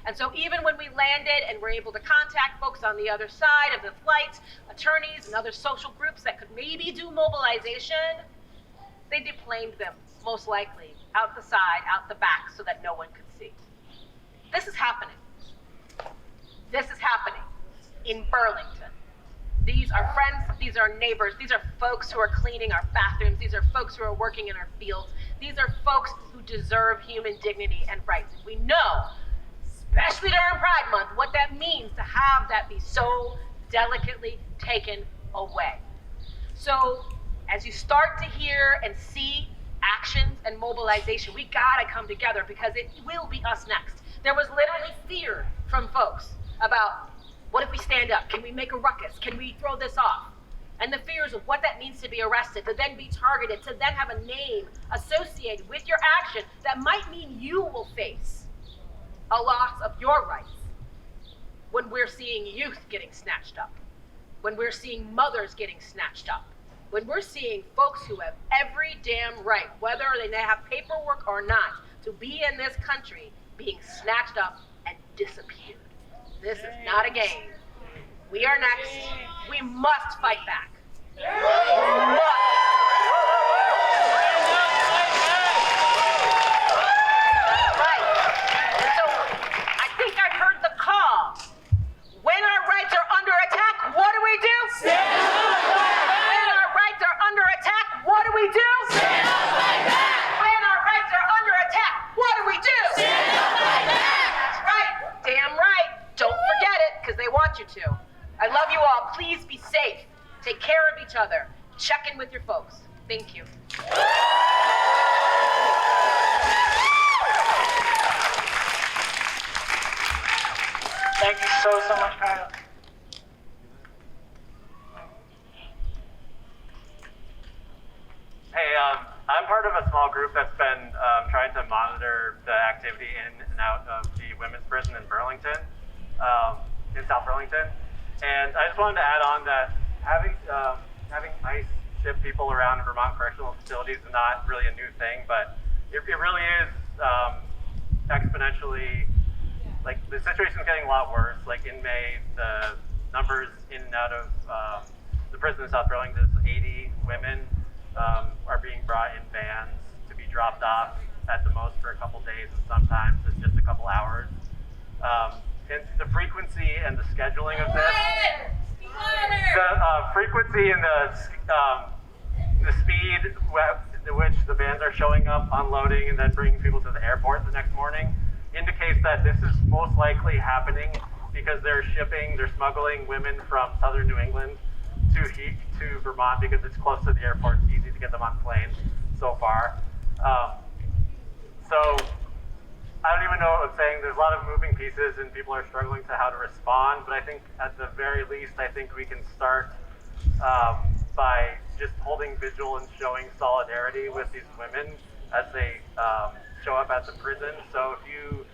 And so even when we landed and were able to contact folks on the other side of the flight, attorneys and other social groups that could maybe do mobilization, they deplaned them, most likely, out the side, out the back, so that no one could see. This is happening. This is happening in Burlington. These are friends, these are neighbors, these are folks who are cleaning our bathrooms, these are folks who are working in our fields, these are folks who deserve human dignity and rights. And we know, especially during Pride Month, what that means to have that be so delicately taken away. So as you start to hear and see actions and mobilization, we gotta come together, because it will be us next. There was literally fear from folks about, what if we stand up? Can we make a ruckus? Can we throw this off? And the fears of what that means to be arrested, to then be targeted, to then have a name associated with your action that might mean you will face a loss of your rights when we're seeing youth getting snatched up, when we're seeing mothers getting snatched up, when we're seeing folks who have every damn right, whether they have paperwork or not, to be in this country being snatched up and disappeared. This is not a game. We are next. We must fight back. We must. Right. And so I think I've heard the call. When our rights are under attack, what do we do? Stand up, fight back. When our rights are under attack, what do we do? Stand up, fight back. When our rights are under attack, what do we do? Stand up, fight back. That's right. Damn right. Don't forget it, because they want you to. I love you all. Please be safe. Take care of each other. Check in with your folks. Thank you. Thank you so much, Kyle. Hey, I'm part of a small group that's been trying to monitor the activity in and out of the women's prison in Burlington, in South Burlington. And I just wanted to add on that having ICE ship people around Vermont correctional facilities is not really a new thing, but it really is exponentially, like, the situation is getting a lot worse. Like, in May, the numbers in and out of the prison in South Burlington is 80 women are being brought in vans to be dropped off at the most for a couple days, and sometimes it's just a couple hours. And the frequency and the scheduling of this, the frequency and the speed at which the vans are showing up, unloading, and then bringing people to the airport the next morning indicates that this is most likely happening because they're smuggling women from southern New England to Vermont because it's close to the airport. It's easy to get them on planes so far. So I don't even know what I'm saying. There's a lot of moving pieces and people are struggling to how to respond, but I think at the very least, I think we can start by just holding vigil and showing solidarity with these women as they show up at the prison. So if you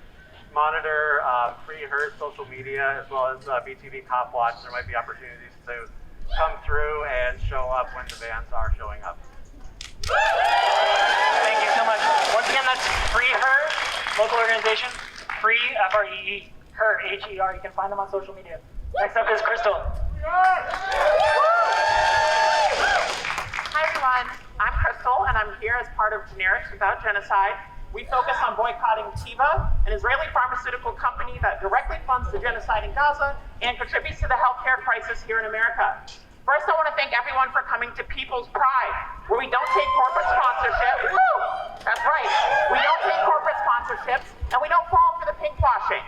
monitor Free Her social media as well as BTV Cop Watch, there might be opportunities to come through and show up when the vans are showing up. Thank you so much. Once again, that's Free Her, local organization. Free, F-R-E-E, Her, H-E-R. You can find them on social media. Next up is Crystal. Hi everyone, I'm Crystal and I'm here as part of Generics Without Genocide. We focus on boycotting Teva, an Israeli pharmaceutical company that directly funds the genocide in Gaza and contributes to the healthcare crisis here in America. First, I want to thank everyone for coming to People's Pride, where we don't take corporate sponsorship. Woo! That's right. We don't take corporate sponsorships and we don't fall for the pink washing.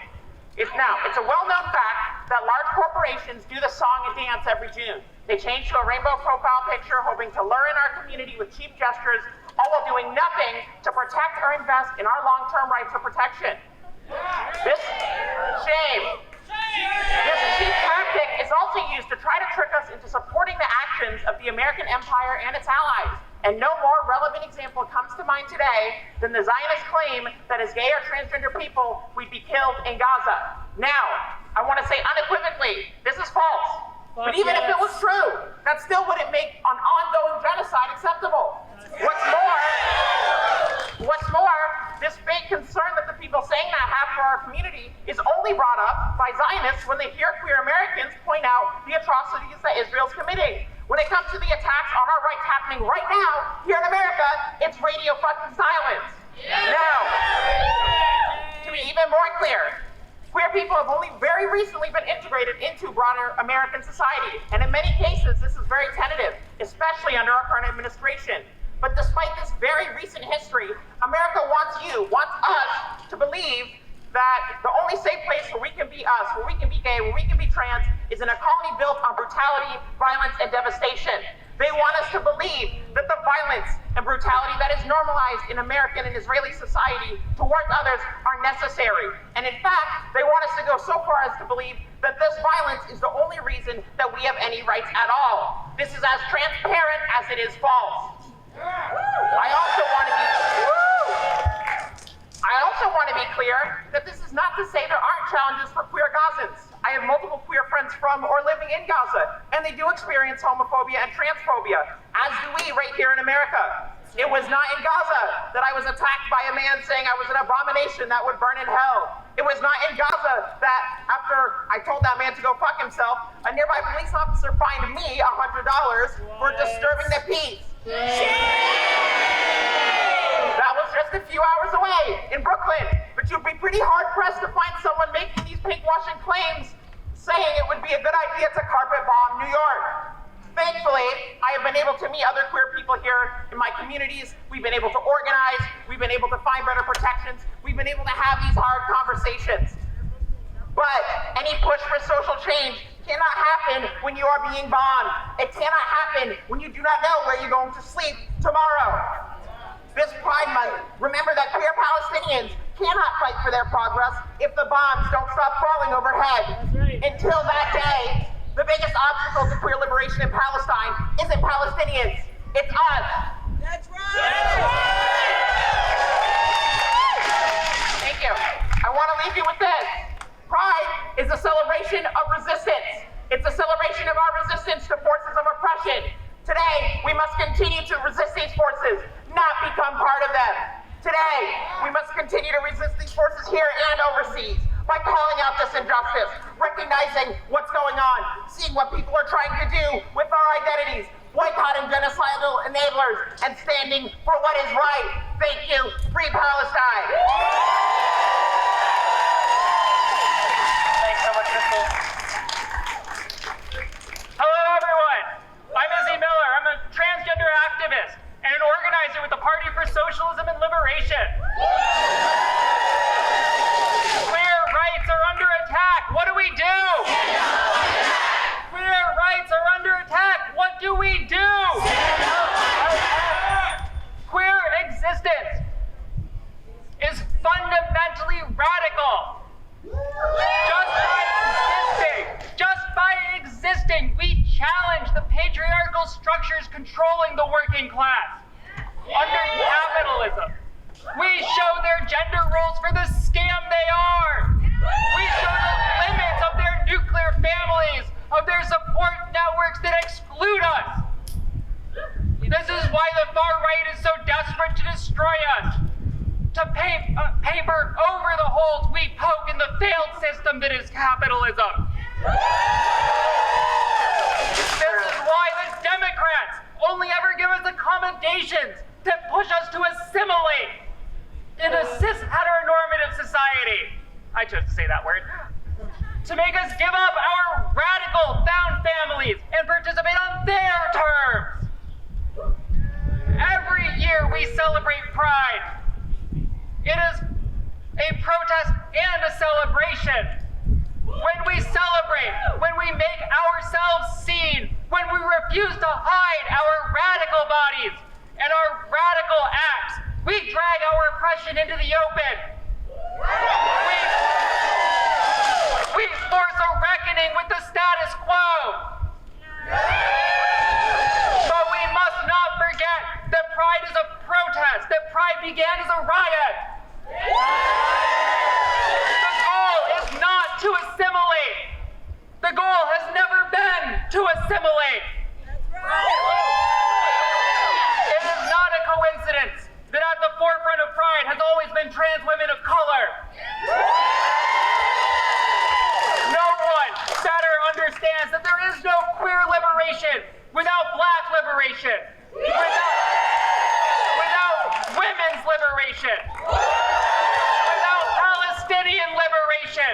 It's a well-known fact that large corporations do the song and dance every June. They change to a rainbow profile picture, hoping to lure in our community with cheap gestures, all while doing nothing to protect or invest in our long-term rights for protection. This cheap tactic is also used to try to trick us into supporting the actions of the American empire and its allies. And no more relevant example comes to mind today than the Zionist claim that as gay or transgender people, we'd be killed in Gaza. Now, I want to say unequivocally, this is false. But even if it was true, that still wouldn't make an ongoing genocide acceptable. What's more, this fake concern that the people saying that have for our community is only brought up by Zionists when they hear queer Americans point out the atrocities that Israel's committing. When it comes to the attacks on our rights happening right now here in America, it's radio fucking silence. Now, to be even more clear, queer people have only very recently been integrated into broader American society, and in many cases, this is very tentative, especially under our current administration. But despite this very recent history, America wants us to believe that the only safe place where we can be us, where we can be gay, where we can be trans, is in a colony built on brutality, violence, and devastation. They want us to believe that the violence and brutality that is normalized in American and Israeli society towards others are necessary. And in fact, they want us to go so far as to believe that this violence is the only reason that we have any rights at all. This is as transparent as it is false. I also want to be clear that this is not to say there aren't challenges for queer Gazans. I have multiple queer friends from or living in Gaza, and they do experience homophobia and transphobia, as do we right here in America. It was not in Gaza that I was attacked by a man saying I was an abomination that would burn in hell. It was not in Gaza that after I told that man to go fuck himself, a nearby police officer fined me $100 for disturbing the peace. That was just a few hours away in Brooklyn, but you'd be pretty hard-pressed to find someone making these pink-washing claims saying it would be a good idea to carpet bomb New York. Thankfully, I have been able to meet other queer people here in my communities. We've been able to organize. We've been able to find better protections. We've been able to have these hard conversations. But any push for social change cannot happen when you are being bombed. It cannot happen when you do not know where you're going to sleep tomorrow. This Pride Month, remember that queer Palestinians cannot fight for their progress if the bombs don't stop falling overhead. Until that day, the biggest obstacle to queer liberation in Palestine isn't Palestinians, it's us. That's right! Thank you. I want to leave you with this. Pride is a celebration of resistance. It's a celebration of our resistance to forces of oppression. Today, we must continue to resist these forces, not become part of them. Today, we must continue to resist these forces here and overseas by calling out this injustice, recognizing what's going on, seeing what people are trying to do with our identities, boycotting genocidal enablers, and standing for what is right. Thank you. Free Palestine. Thanks so much, Crystal. Hello, everyone. I'm Izzy Miller. I'm a transgender activist and an organizer with the Party for Socialism and Liberation. Queer rights are under attack. What do we do? Queer rights are under attack. What do we do? Queer existence is fundamentally radical. Just by existing, we challenge the patriarchal structures controlling the working class. Under capitalism, we show their gender roles for the scam they are. We show the limits of their nuclear families, of their support networks that exclude us. This is why the far right is so desperate to destroy us, to paper over the holes we poke in the failed system that is capitalism. This is why the Democrats only ever give us accommodations that push us to assimilate in a cis-heteronormative society. I chose to say that word. To make us give up our radical found families and participate on their terms. Every year we celebrate Pride. It is a protest and a celebration. When we celebrate, when we make ourselves seen, when we refuse to hide our radical bodies and our radical acts, we drag our oppression into the open. We force a reckoning with the status quo. But we must not forget that Pride is a protest, that Pride began as a riot. The goal is not to assimilate. The goal has never been to assimilate. It is not a coincidence that at the forefront of Pride has always been trans women of color. No one better understands that there is no queer liberation without Black liberation, without women's liberation, without Palestinian liberation.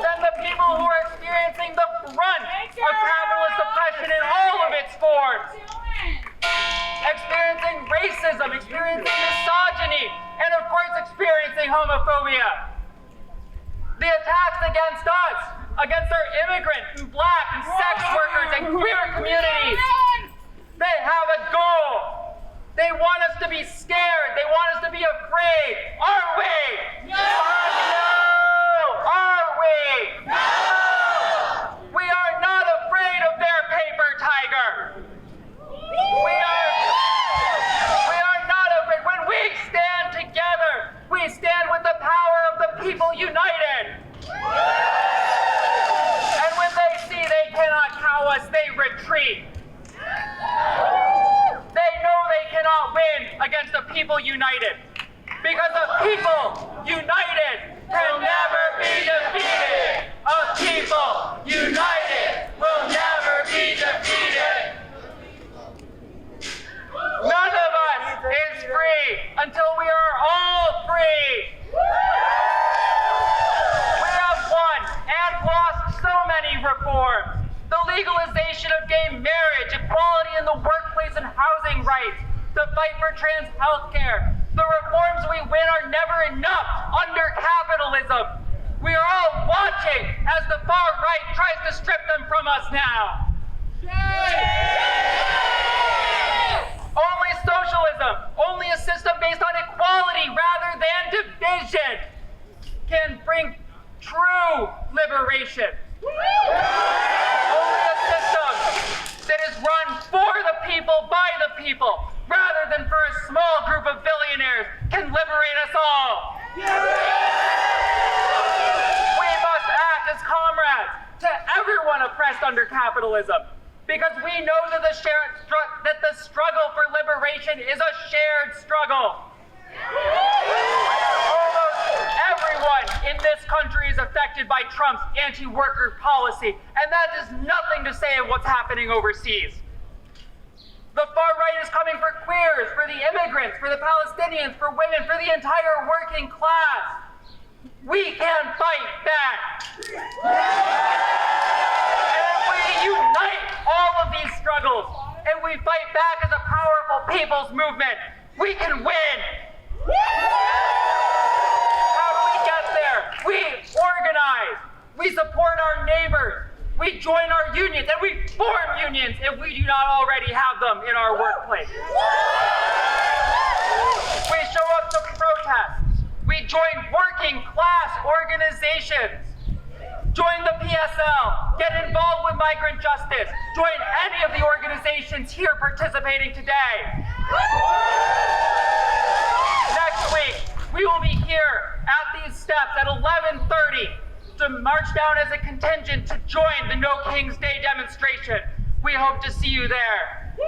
Then the people who are experiencing the brunt of capitalist oppression in all of its forms, experiencing racism, experiencing misogyny, and of course experiencing homophobia. The attacks against us, against our immigrant and Black and sex workers and queer communities, they have a goal. They want us to be scared. They want us to be afraid. Are we? No! Are we? No! We are not afraid of their paper tiger. We are not afraid. When we stand together, we stand with the power people united. And when they see they cannot cow us, they retreat. They know they cannot win against a people united. Because a people united can never be defeated. A people united will never be defeated. None of us is free until we are all free. We have won and lost so many reforms. The legalization of gay marriage, equality in the workplace and housing rights, the fight for trans health care. The reforms we win are never enough under capitalism. We are all watching as the far right tries to strip them from us now. Only socialism, only a system based on equality rather than division can bring true liberation. Only a system that is run for the people, by the people, rather than for a small group of billionaires can liberate us all. We must act as comrades to everyone oppressed under capitalism, because we know that the struggle for liberation is a shared struggle. Almost everyone in this country is affected by Trump's anti-worker policy, and that is nothing to say of what's happening overseas. The far right is coming for queers, for the immigrants, for the Palestinians, for women, for the entire working class. We can fight back. And if we unite all of these struggles, and we fight back as a powerful people's movement, we can win. How do we get there? We organize. We support our neighbors. We join our unions, and we form unions if we do not already have them in our workplace. We show up to protests. We join working class organizations. Join the PSL. Get involved with migrant justice. Join any of the organizations here participating today. Next week, we will be here at these steps at 11:30 to march down as a contingent to join the No King's Day demonstration. We hope to see you there. We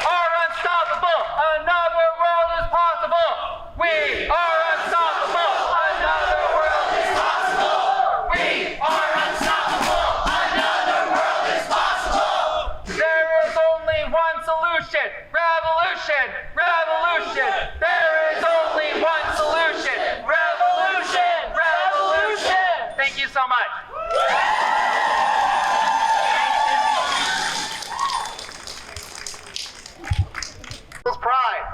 are unstoppable. Another world is possible. We are unstoppable. Another world is possible. We are unstoppable. Another world is possible. There is only one solution. Revolution. Revolution. There is only one solution. Revolution. Revolution. Thank you so much. Pride.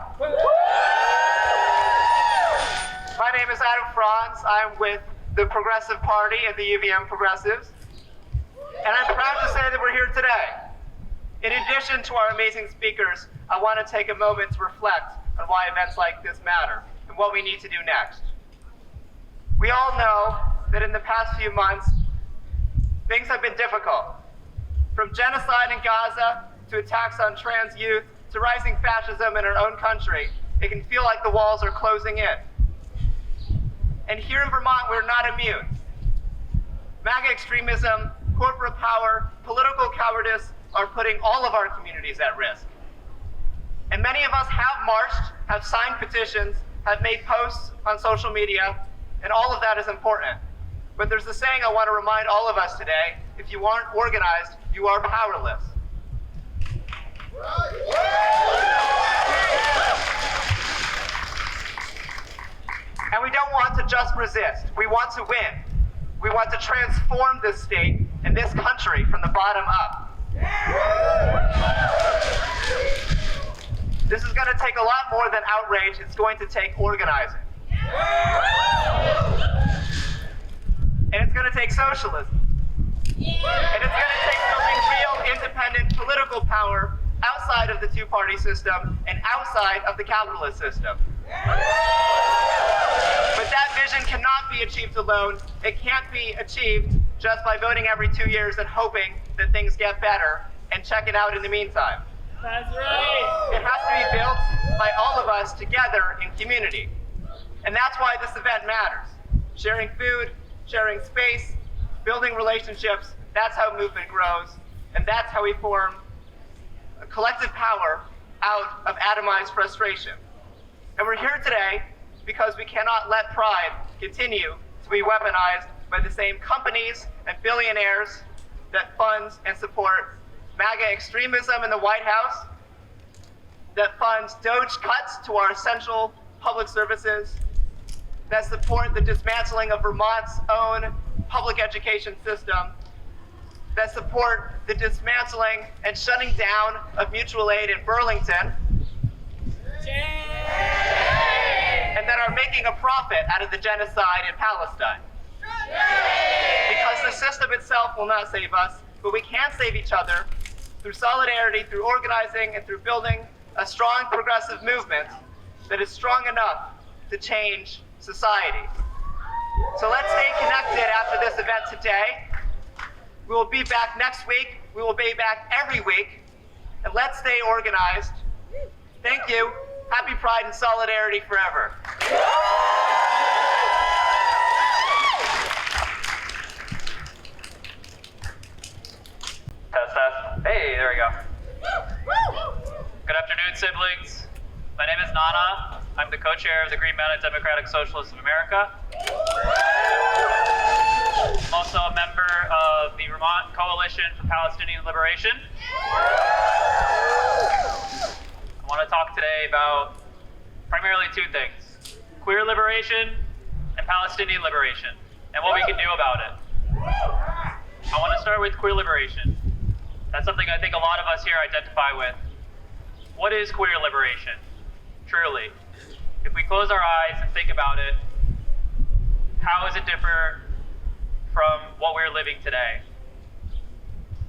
My name is Adam Franz. I'm with the Progressive Party and the UVM Progressives. And I'm proud to say that we're here today. In addition to our amazing speakers, I want to take a moment to reflect on why events like this matter and what we need to do next. We all know that in the past few months, things have been difficult. From genocide in Gaza to attacks on trans youth, to rising fascism in our own country, it can feel like the walls are closing in. And here in Vermont, we're not immune. MAGA extremism, corporate power, political cowardice are putting all of our communities at risk. And many of us have marched, have signed petitions, have made posts on social media, and all of that is important. But there's a saying I want to remind all of us today: if you aren't organized, you are powerless. And we don't want to just resist. We want to win. We want to transform this state and this country from the bottom up. This is going to take a lot more than outrage. It's going to take organizing. And it's going to take socialism. And it's going to take building real independent political power outside of the two-party system and outside of the capitalist system. But that vision cannot be achieved alone. It can't be achieved just by voting every 2 years and hoping that things get better and check it out in the meantime. That's right. It has to be built by all of us together in community. And that's why this event matters. Sharing food, sharing space, building relationships, that's how movement grows. And that's how we form a collective power out of atomized frustration. And we're here today because we cannot let pride continue to be weaponized by the same companies and billionaires that funds and support MAGA extremism in the White House, that funds DOGE cuts to our essential public services, that support the dismantling of Vermont's own public education system, that support the dismantling and shutting down of mutual aid in Burlington, and that are making a profit out of the genocide in Palestine. Because the system itself will not save us, but we can save each other through solidarity, through organizing, and through building a strong progressive movement that is strong enough to change society. So let's stay connected after this event today. We will be back next week. We will be back every week. And let's stay organized. Thank you. Happy Pride and solidarity forever. Test, test. Hey, there we go. Good afternoon, siblings. My name is Nana. I'm the co-chair of the Green Mountain Democratic Socialists of America. I'm also a member of the Vermont Coalition for Palestinian Liberation. I want to talk today about primarily two things: queer liberation and Palestinian liberation, and what we can do about it. I want to start with queer liberation. That's something I think a lot of us here identify with. What is queer liberation? Truly, if we close our eyes and think about it, how does it differ from what we're living today?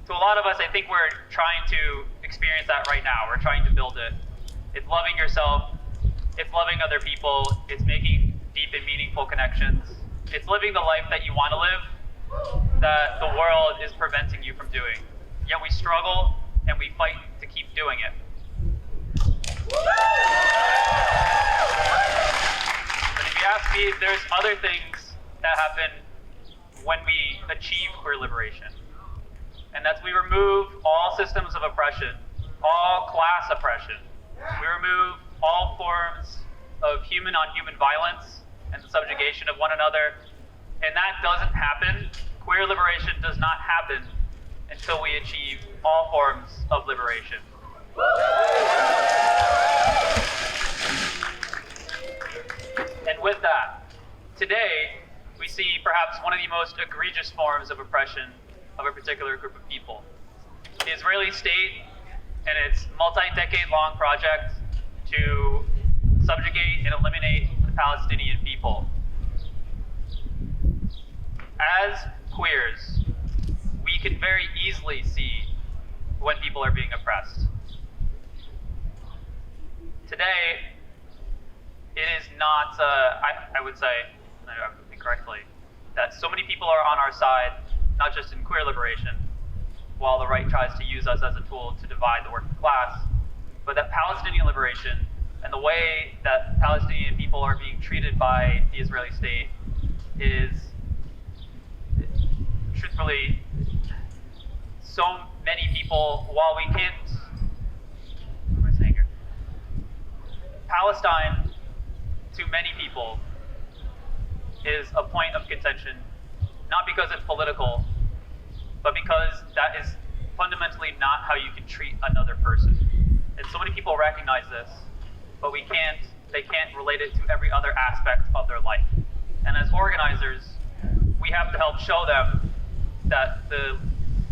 To a lot of us, I think we're trying to experience that right now. We're trying to build it. It's loving yourself. It's loving other people. It's making deep and meaningful connections. It's living the life that you want to live, that the world is preventing you from doing. Yet we struggle and we fight to keep doing it. But if you ask me, there's other things that happen when we achieve queer liberation. And that's we remove all systems of oppression, all class oppression. We remove all forms of human on human violence and the subjugation of one another. And that doesn't happen. Queer liberation does not happen until we achieve all forms of liberation. And with that, today we see perhaps one of the most egregious forms of oppression of a particular group of people. The Israeli state and its multi-decade-long project to subjugate and eliminate the Palestinian people. As queers, we can very easily see when people are being oppressed. Today, it is not, I would say, incorrectly, that so many people are on our side, not just in queer liberation, while the right tries to use us as a tool to divide the working class, but that Palestinian liberation and the way that Palestinian people are being treated by the Israeli state is, truthfully, so many people, while we can't, what am I saying here? Palestine, to many people, is a point of contention, not because it's political, but because that is fundamentally not how you can treat another person. And so many people recognize this, but they can't relate it to every other aspect of their life. And as organizers, we have to help show them that the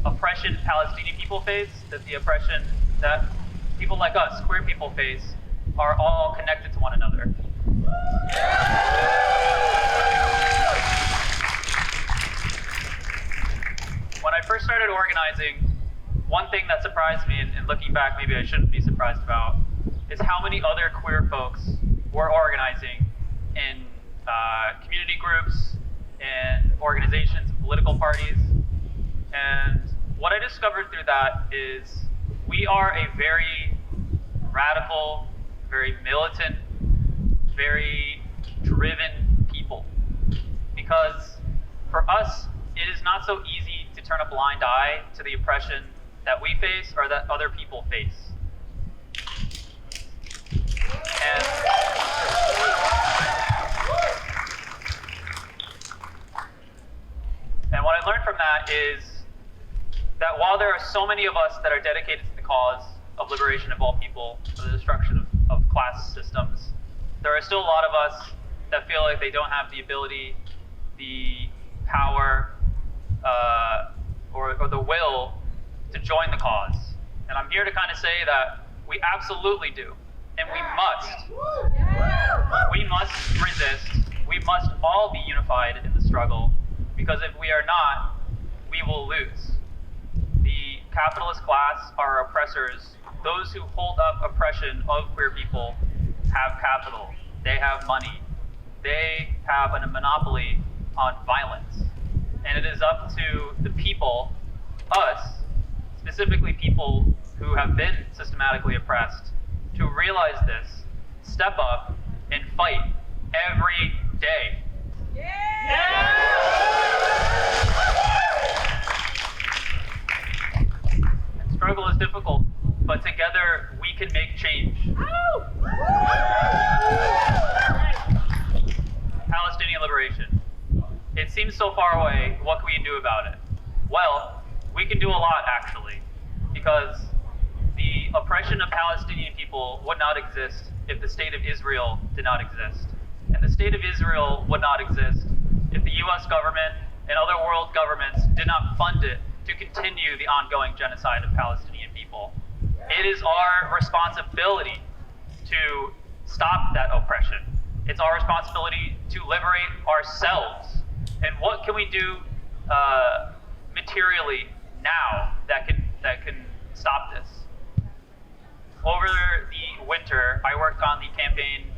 oppression Palestinian people face, that the oppression that people like us, queer people, face, are all connected to one another. When I first started organizing, one thing that surprised me, and looking back, maybe I shouldn't be surprised about, is how many other queer folks were organizing in community groups, in organizations, political parties. And what I discovered through that is we are a very radical, very militant, very driven people. Because for us, it is not so easy to turn a blind eye to the oppression that we face or that other people face. And what I learned from that is that while there are so many of us that are dedicated to the cause of liberation of all people, of the destruction of class systems, there are still a lot of us that feel like they don't have the ability, the power, or the will to join the cause. And I'm here to kind of say that we absolutely do, and we must. We must resist. We must all be unified in the struggle, because if we are not, we will lose. The capitalist class, our oppressors, those who hold up oppression of queer people, have capital. They have money. They have a monopoly on violence. And it is up to the people, us, specifically people who have been systematically oppressed, to realize this, step up, and fight every day. And struggle is difficult, but together we can make change. Palestinian liberation. It seems so far away. What can we do about it? Well, we can do a lot, actually, because the oppression of Palestinian people would not exist if the state of Israel did not exist. And the state of Israel would not exist if the US government and other world governments did not fund it to continue the ongoing genocide of Palestinian people. It is our responsibility to stop that oppression. It's our responsibility to liberate ourselves. And what can we do materially now that can stop this? Over the winter, I worked on the campaign,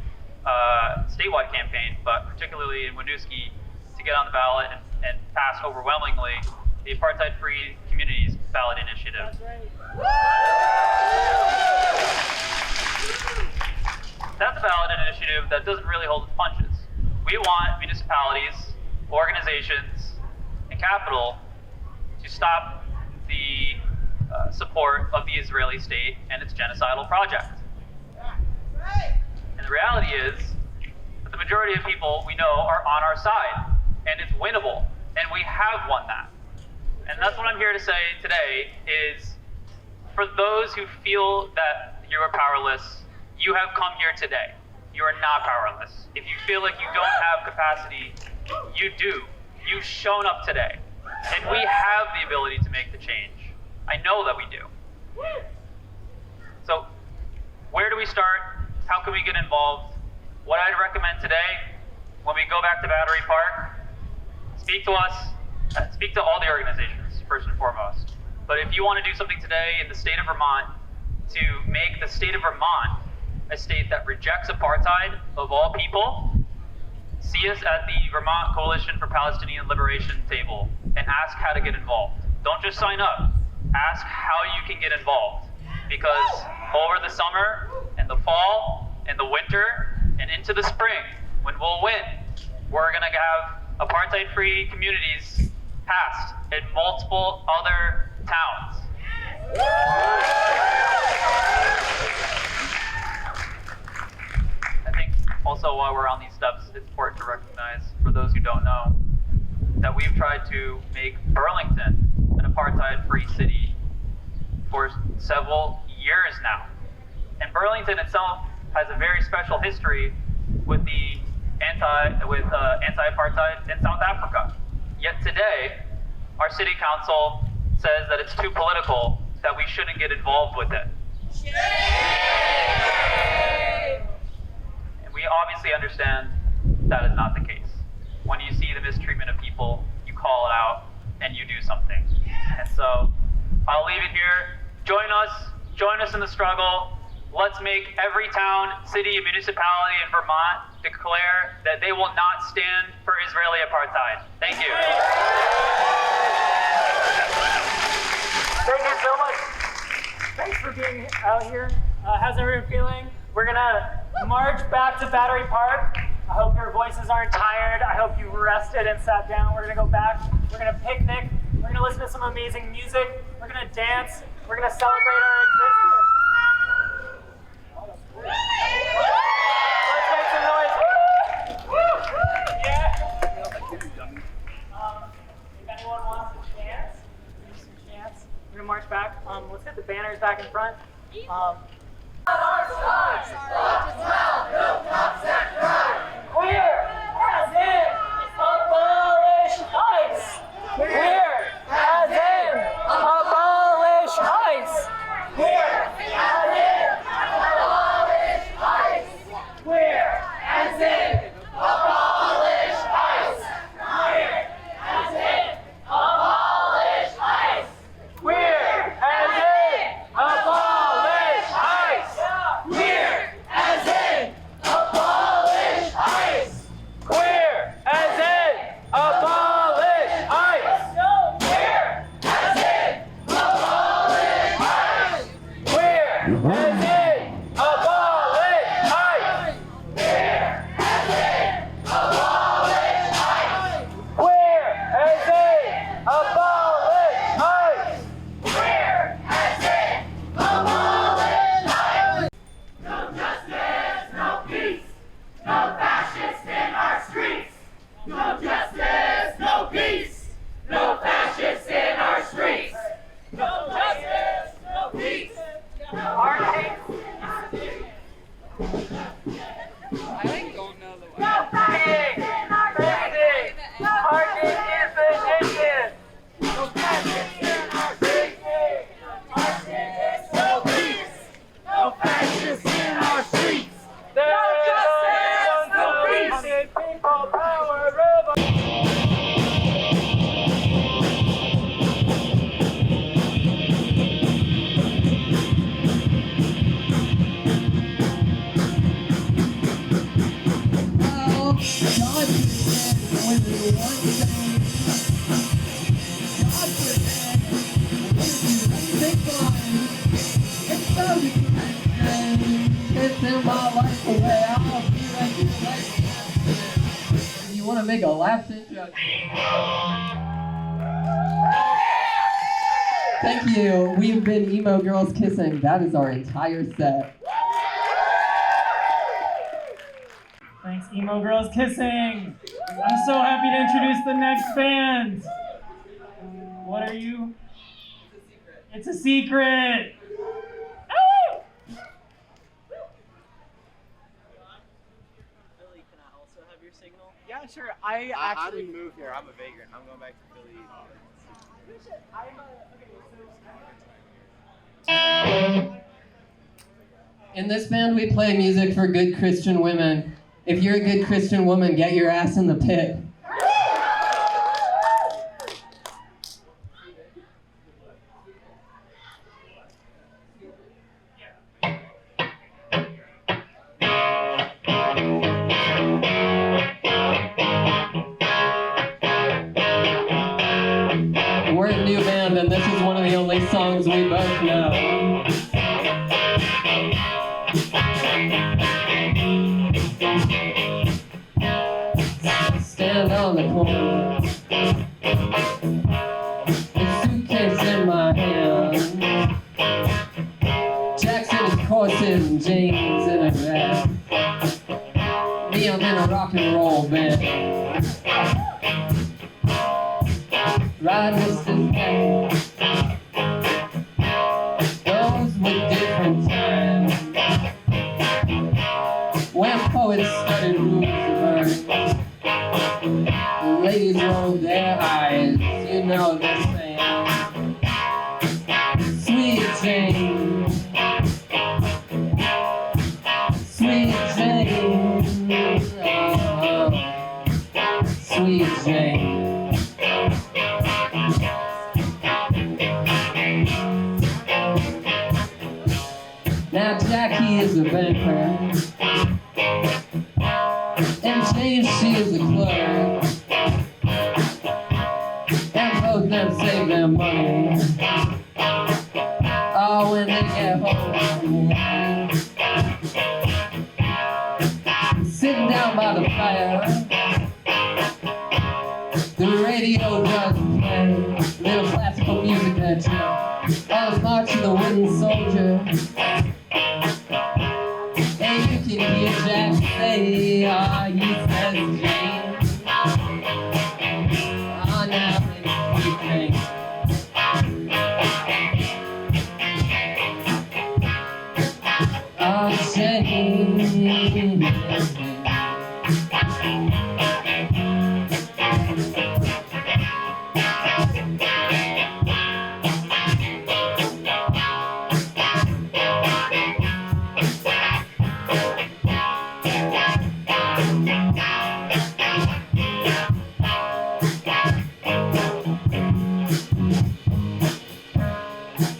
statewide campaign, but particularly in Winooski, to get on the ballot and pass overwhelmingly the Apartheid-Free Communities ballot initiative. That's a ballot initiative that doesn't really hold its punches. We want municipalities, organizations, and capital to stop the support of the Israeli state and its genocidal project. And the reality is that the majority of people we know are on our side, and it's winnable, and we have won that. And that's what I'm here to say today is, for those who feel that you are powerless, you have come here today. You are not powerless. If you feel like you don't have capacity, you do. You've shown up today. And we have the ability to make the change. I know that we do. So, where do we start? How can we get involved? What I'd recommend today, when we go back to Battery Park, speak to us, speak to all the organizations, first and foremost. But if you want to do something today in the state of Vermont to make the state of Vermont a state that rejects apartheid of all people, see us at the Vermont Coalition for Palestinian Liberation table and ask how to get involved. Don't just sign up. Ask how you can get involved. Because over the summer and the fall and the winter and into the spring, when we'll win, we're going to have apartheid-free communities passed in multiple other towns. I think also while we're on these steps, it's important to recognize, for those who don't know, that we've tried to make Burlington an apartheid-free city for several years now. And Burlington itself has a very special history with the anti-apartheid in South Africa. Yet today, our city council says that it's too political, that we shouldn't get involved with it. And we obviously understand that is not the case. When you see the mistreatment of people, you call it out and you do something. And so I'll leave it here. Join us in the struggle. Let's make every town, city, and municipality in Vermont declare that they will not stand for Israeli apartheid. Thank you. Thank you so much. Thanks for being out here. How's everyone feeling? We're gonna march back to Battery Park. I hope your voices aren't tired. I hope you've rested and sat down. We're gonna go back. We're gonna picnic. We're gonna listen to some amazing music. We're gonna dance. We're gonna celebrate our existence. Let's make some noise. Yeah. If anyone wants to chance, there's some chants. We're gonna march back. Let's get the banners back in front. Queer as in abolish ICE. Queer as in abolish ICE. Queer as in abolish ICE. Queer as in abolish ICE. Queer as in abolish ICE. Queer as in abolish ICE. Queer as in abolish ICE. Queer as in abolish ICE. Queer as in abolish ICE. Queer as in abolish ICE. Queer as in abolish ICE. Queer as in abolish ICE. Queer as in abolish ICE. No justice, no peace, no fascists in our streets. No justice, no peace, no fascists in our streets. No justice, no peace, our hate. No fascists in our streets. Parking is the nation. No fascists in our streets. No justice, no peace, no fascists in our streets. No justice, no peace. People power revolution. You want to make a lap dance? Thank you. We've been Emo Girls Kissing. That is our entire set. Thanks, Emo Girls Kissing. I'm so happy to introduce the next band. What are you? It's a secret. Oh! Billy, can I also have your signal? Yeah, sure. I actually didn't move here. I'm a vagrant. I'm going back to Philly. In this band, we play music for good Christian women. If you're a good Christian woman, get your ass in the pit. We're a new band, and this is one of the only songs we both know. Stand on the corner, a suitcase in my hand, Jackson's corsets and jeans in a bag. Me, I'm in a rock and roll band. Ride with this band. Those were different times when poets studied rules of earth. Ladies roll their eyes, you know they're saying, Sweet Jane, Sweet Jane, oh, Sweet Jane. Now Jackie is a banker, and Jane, she is a clerk. And both of them save their money. Oh, when they get home, sitting down by the fire. The radio does play little classical music that you all the march of the wooden soldier. And you can hear Jack say, ah, he says Jane. Ah, now it's evening. Ah, Jane.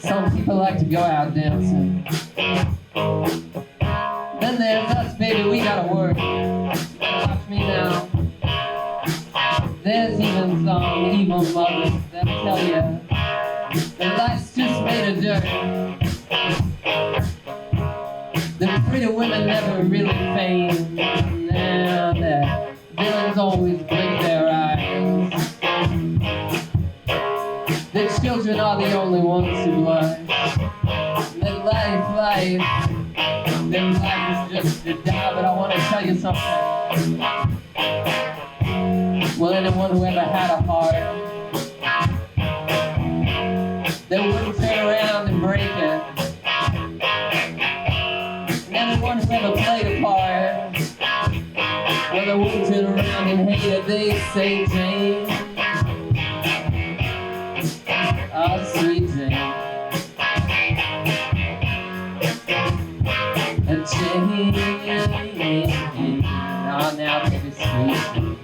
Some people like to go out dancing. Then there's us, baby, we gotta work. Watch me now. There's even some evil mothers that tell you that life's just made of dirt. The pretty women never really fame, and the villains always blink their eyes. The children are the only ones who blush. That life, then life is just to die. But I want to tell you something. Well, anyone who ever had a heart that wouldn't turn around and break it, and anyone who ever played a part, well, they wouldn't turn around and hate it. They say, Jane, oh, sweet Jane, Jane, oh, now baby, sweet Jane.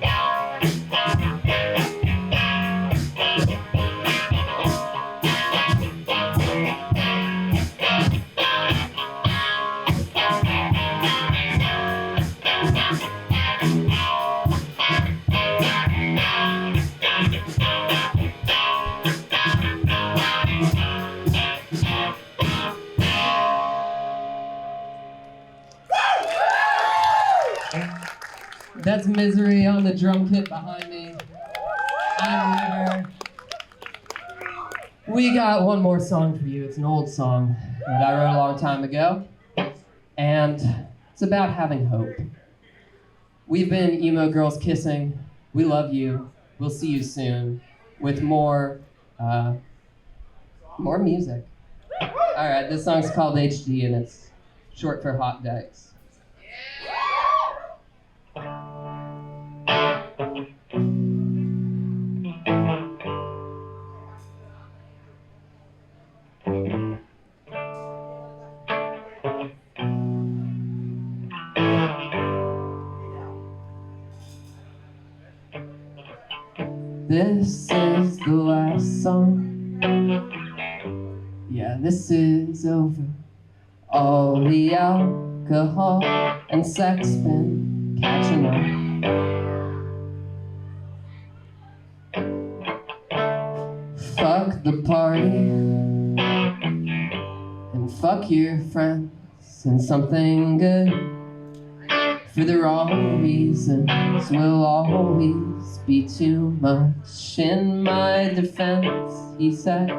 That's Misery on the drum kit behind me. I'm River. We got one more song for you. It's an old song that I wrote a long time ago. And it's about having hope. We've been emo girls kissing. We love you. We'll see you soon with more music. All right, this song's called HD and it's short for Hot Dykes. This is the last song. Yeah, this is over. All the alcohol and sex been catching up. Fuck the party and fuck your friends and something good for the wrong reasons will always be too much. In my defense, he said,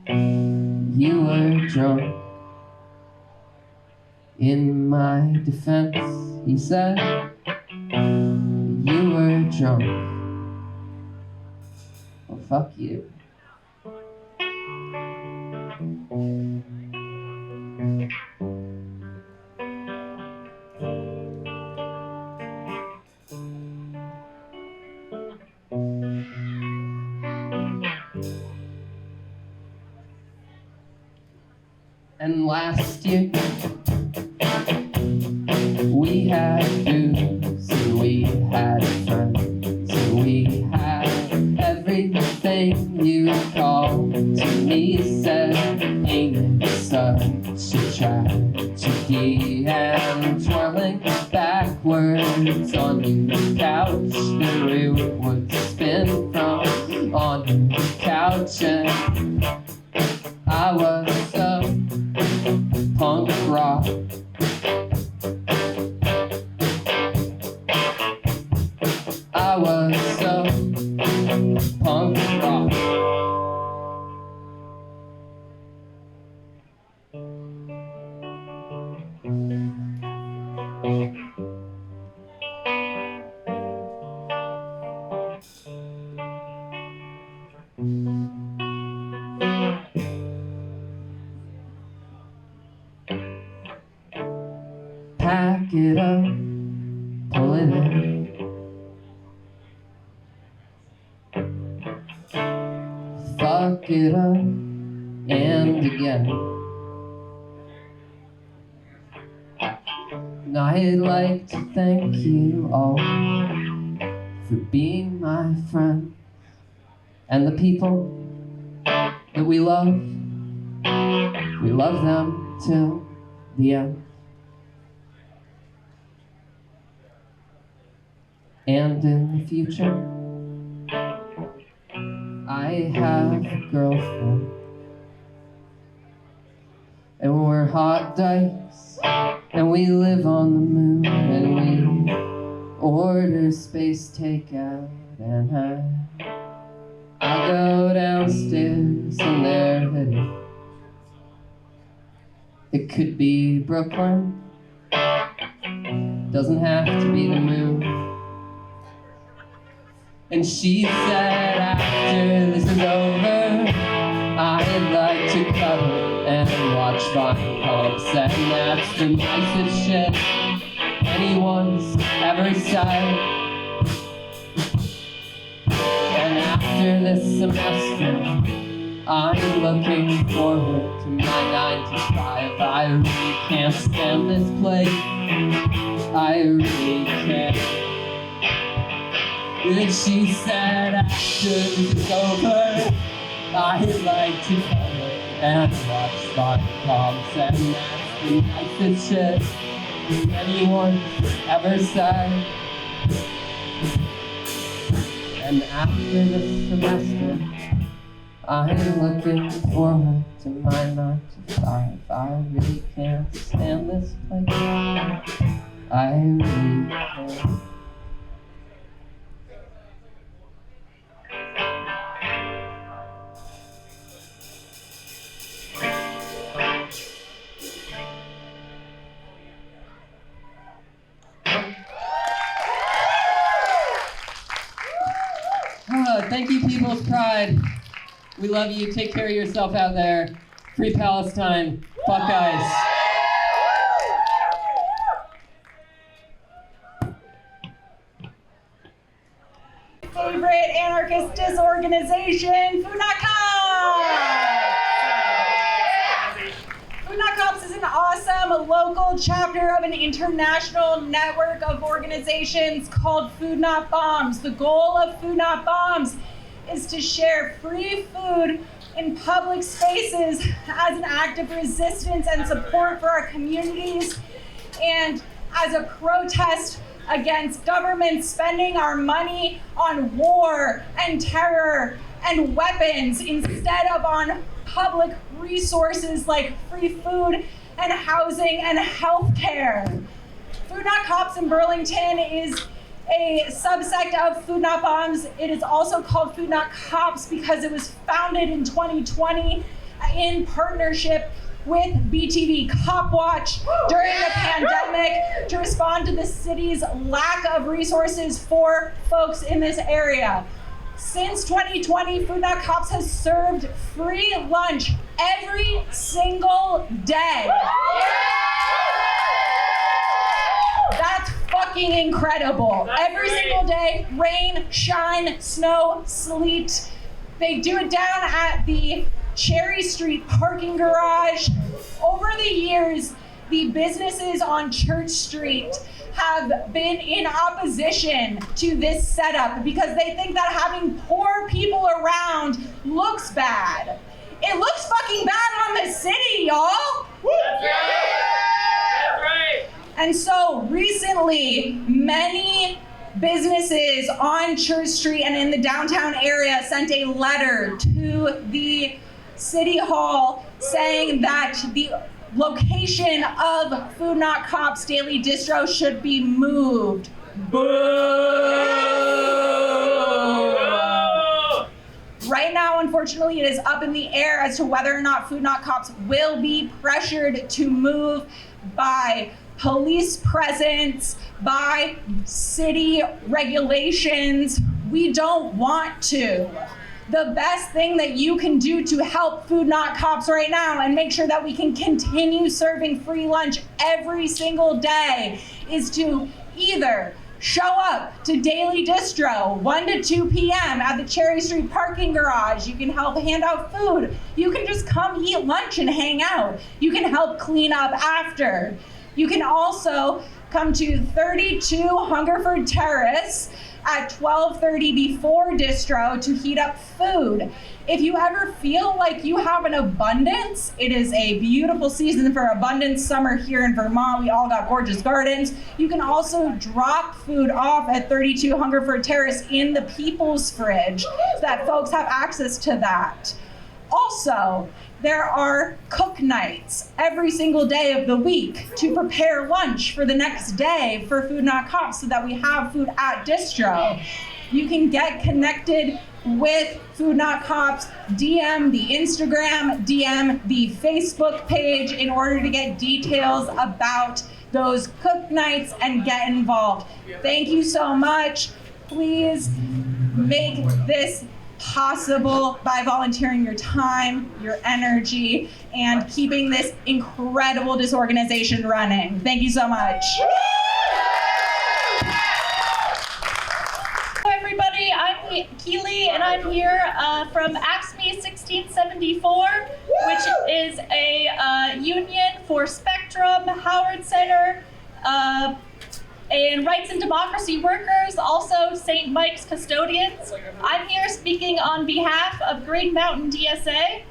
you were drunk. In my defense, he said, you were drunk. Well, fuck you. And last year, we had booze, and we had friends, and we had everything you called to me. Said, ain't it such a tragedy? And twirling backwards on your couch, the wheel would spin from on your couch, and I was so punk rock. I was so punk rock. Pack it up, pull it in. Fuck it up, and again. And I'd like to thank you all for being my friend, and the people that we love them till the end. And in the future, I have a girlfriend, and we're hot dice, and we live on the moon, and we order space takeout, and I go downstairs and they're hidden. It could be Brooklyn, doesn't have to be the moon. And she said after this is over, I'd like to cuddle and watch Vine Pumps, and that's the nicest shit anyone's ever said. And after this semester, I'm looking forward to my 9 to 5. I really can't stand this place. I really can't. And she said after this is over, I'd like to cuddle and watch Vine Pumps, and that's the nicest shit anyone ever said. And after this semester, I'm looking forward to my 9 to 5. I really can't stand this place. I really can't. Thank you, People's Pride. We love you. Take care of yourself out there. Free Palestine. Buckeyes. Favorite anarchist disorganization, Food Not Cops! Food Not Cops is an awesome local chapter of an international network of organizations called Food Not Bombs. The goal of Food Not Bombs is to share free food in public spaces as an act of resistance and support for our communities, and as a protest against government spending our money on war and terror and weapons instead of on public resources like free food and housing and health care. Food Not Cops in Burlington is a subsect of Food Not Bombs. It is also called Food Not Cops because it was founded in 2020 in partnership with BTV Cop Watch during the pandemic to respond to the city's lack of resources for folks in this area. Since 2020, Food Not Cops has served free lunch every single day. That's fucking incredible. Every single day, rain, shine, snow, sleet. They do it down at the Cherry Street parking garage. Over the years, the businesses on Church Street have been in opposition to this setup because they think that having poor people around looks bad. It looks fucking bad on the city, y'all. That's right. And so recently, many businesses on Church Street and in the downtown area sent a letter to the City Hall saying that the location of Food Not Cops Daily Distro should be moved. Boo! unfortunately, it is up in the air as to whether or not Food Not Cops will be pressured to move by police presence, by city regulations. We don't want to. The best thing that you can do to help Food Not Cops right now and make sure that we can continue serving free lunch every single day is to either show up to Daily Distro 1 to 2 p.m. at the Cherry Street parking garage. You can help hand out food. You can just come eat lunch and hang out. You can help clean up after. You can also come to 32 Hungerford Terrace at 12:30 before distro to heat up food. If you ever feel like you have an abundance, it is a beautiful season for abundance summer here in Vermont. We all got gorgeous gardens. You can also drop food off at 32 Hungerford Terrace in the People's Fridge so that folks have access to that. Also, there are cook nights every single day of the week to prepare lunch for the next day for Food Not Cops so that we have food at distro. You can get connected with Food Not Cops, DM the Instagram, DM the Facebook page in order to get details about those cook nights and get involved. Thank you so much. Please make this possible by volunteering your time, your energy, and keeping this incredible disorganization running. Thank you so much. Hello everybody, I'm Keely and I'm here from AXME 1674, which is a union for Spectrum, Howard Center, and Rights and Democracy Workers, also St. Mike's Custodians. I'm here speaking on behalf of Green Mountain DSA.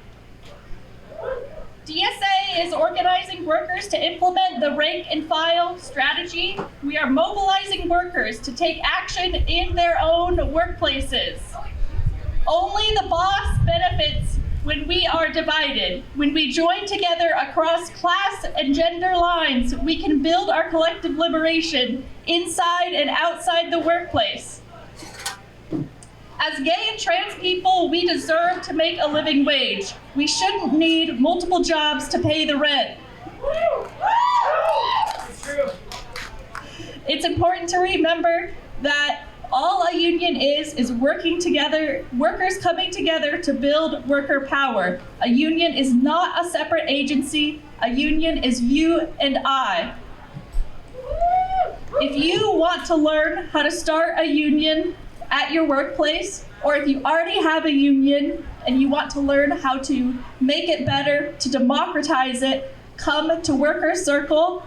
DSA is organizing workers to implement the rank and file strategy. We are mobilizing workers to take action in their own workplaces. Only the boss benefits when we are divided. When we join together across class and gender lines, we can build our collective liberation inside and outside the workplace. As gay and trans people, we deserve to make a living wage. We shouldn't need multiple jobs to pay the rent. It's important to remember that all a union is working together, workers coming together to build worker power. A union is not a separate agency. A union is you and I. If you want to learn how to start a union at your workplace, or if you already have a union and you want to learn how to make it better, to democratize it, come to Worker Circle.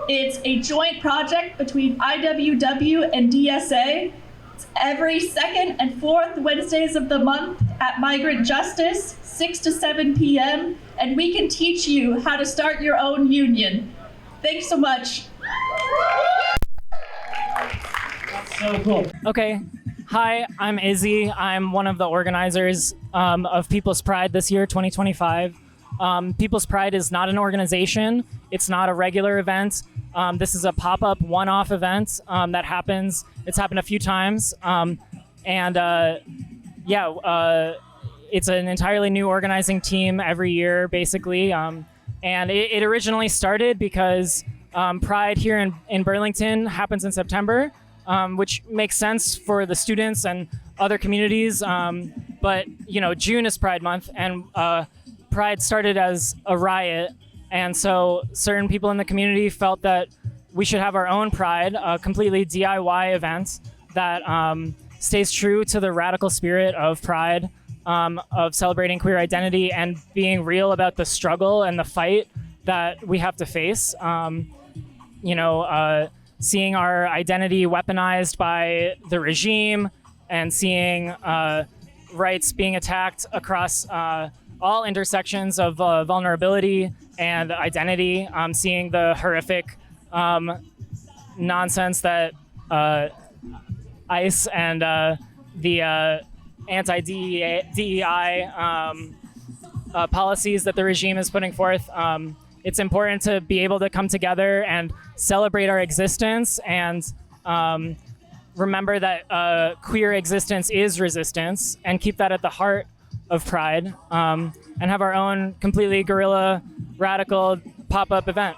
It's a joint project between IWW and DSA. It's every second and fourth Wednesdays of the month at Migrant Justice, 6 to 7 p.m., and we can teach you how to start your own union. Thanks so much. So cool. Okay. Hi, I'm Izzy. I'm one of the organizers of People's Pride this year, 2025. People's Pride is not an organization. It's not a regular event. This is a pop-up, one-off event that happens. It's happened a few times. It's an entirely new organizing team every year, basically. And it originally started because Pride here in Burlington happens in September, which makes sense for the students and other communities. But, June is Pride Month, and Pride started as a riot. And so certain people in the community felt that we should have our own Pride, a completely DIY event that stays true to the radical spirit of Pride, of celebrating queer identity and being real about the struggle and the fight that we have to face. Seeing our identity weaponized by the regime and seeing rights being attacked across all intersections of vulnerability and identity, seeing the horrific nonsense that ICE and the anti-DEI policies that the regime is putting forth. It's important to be able to come together and celebrate our existence and remember that queer existence is resistance, and keep that at the heart of Pride, and have our own completely guerrilla, radical pop-up event.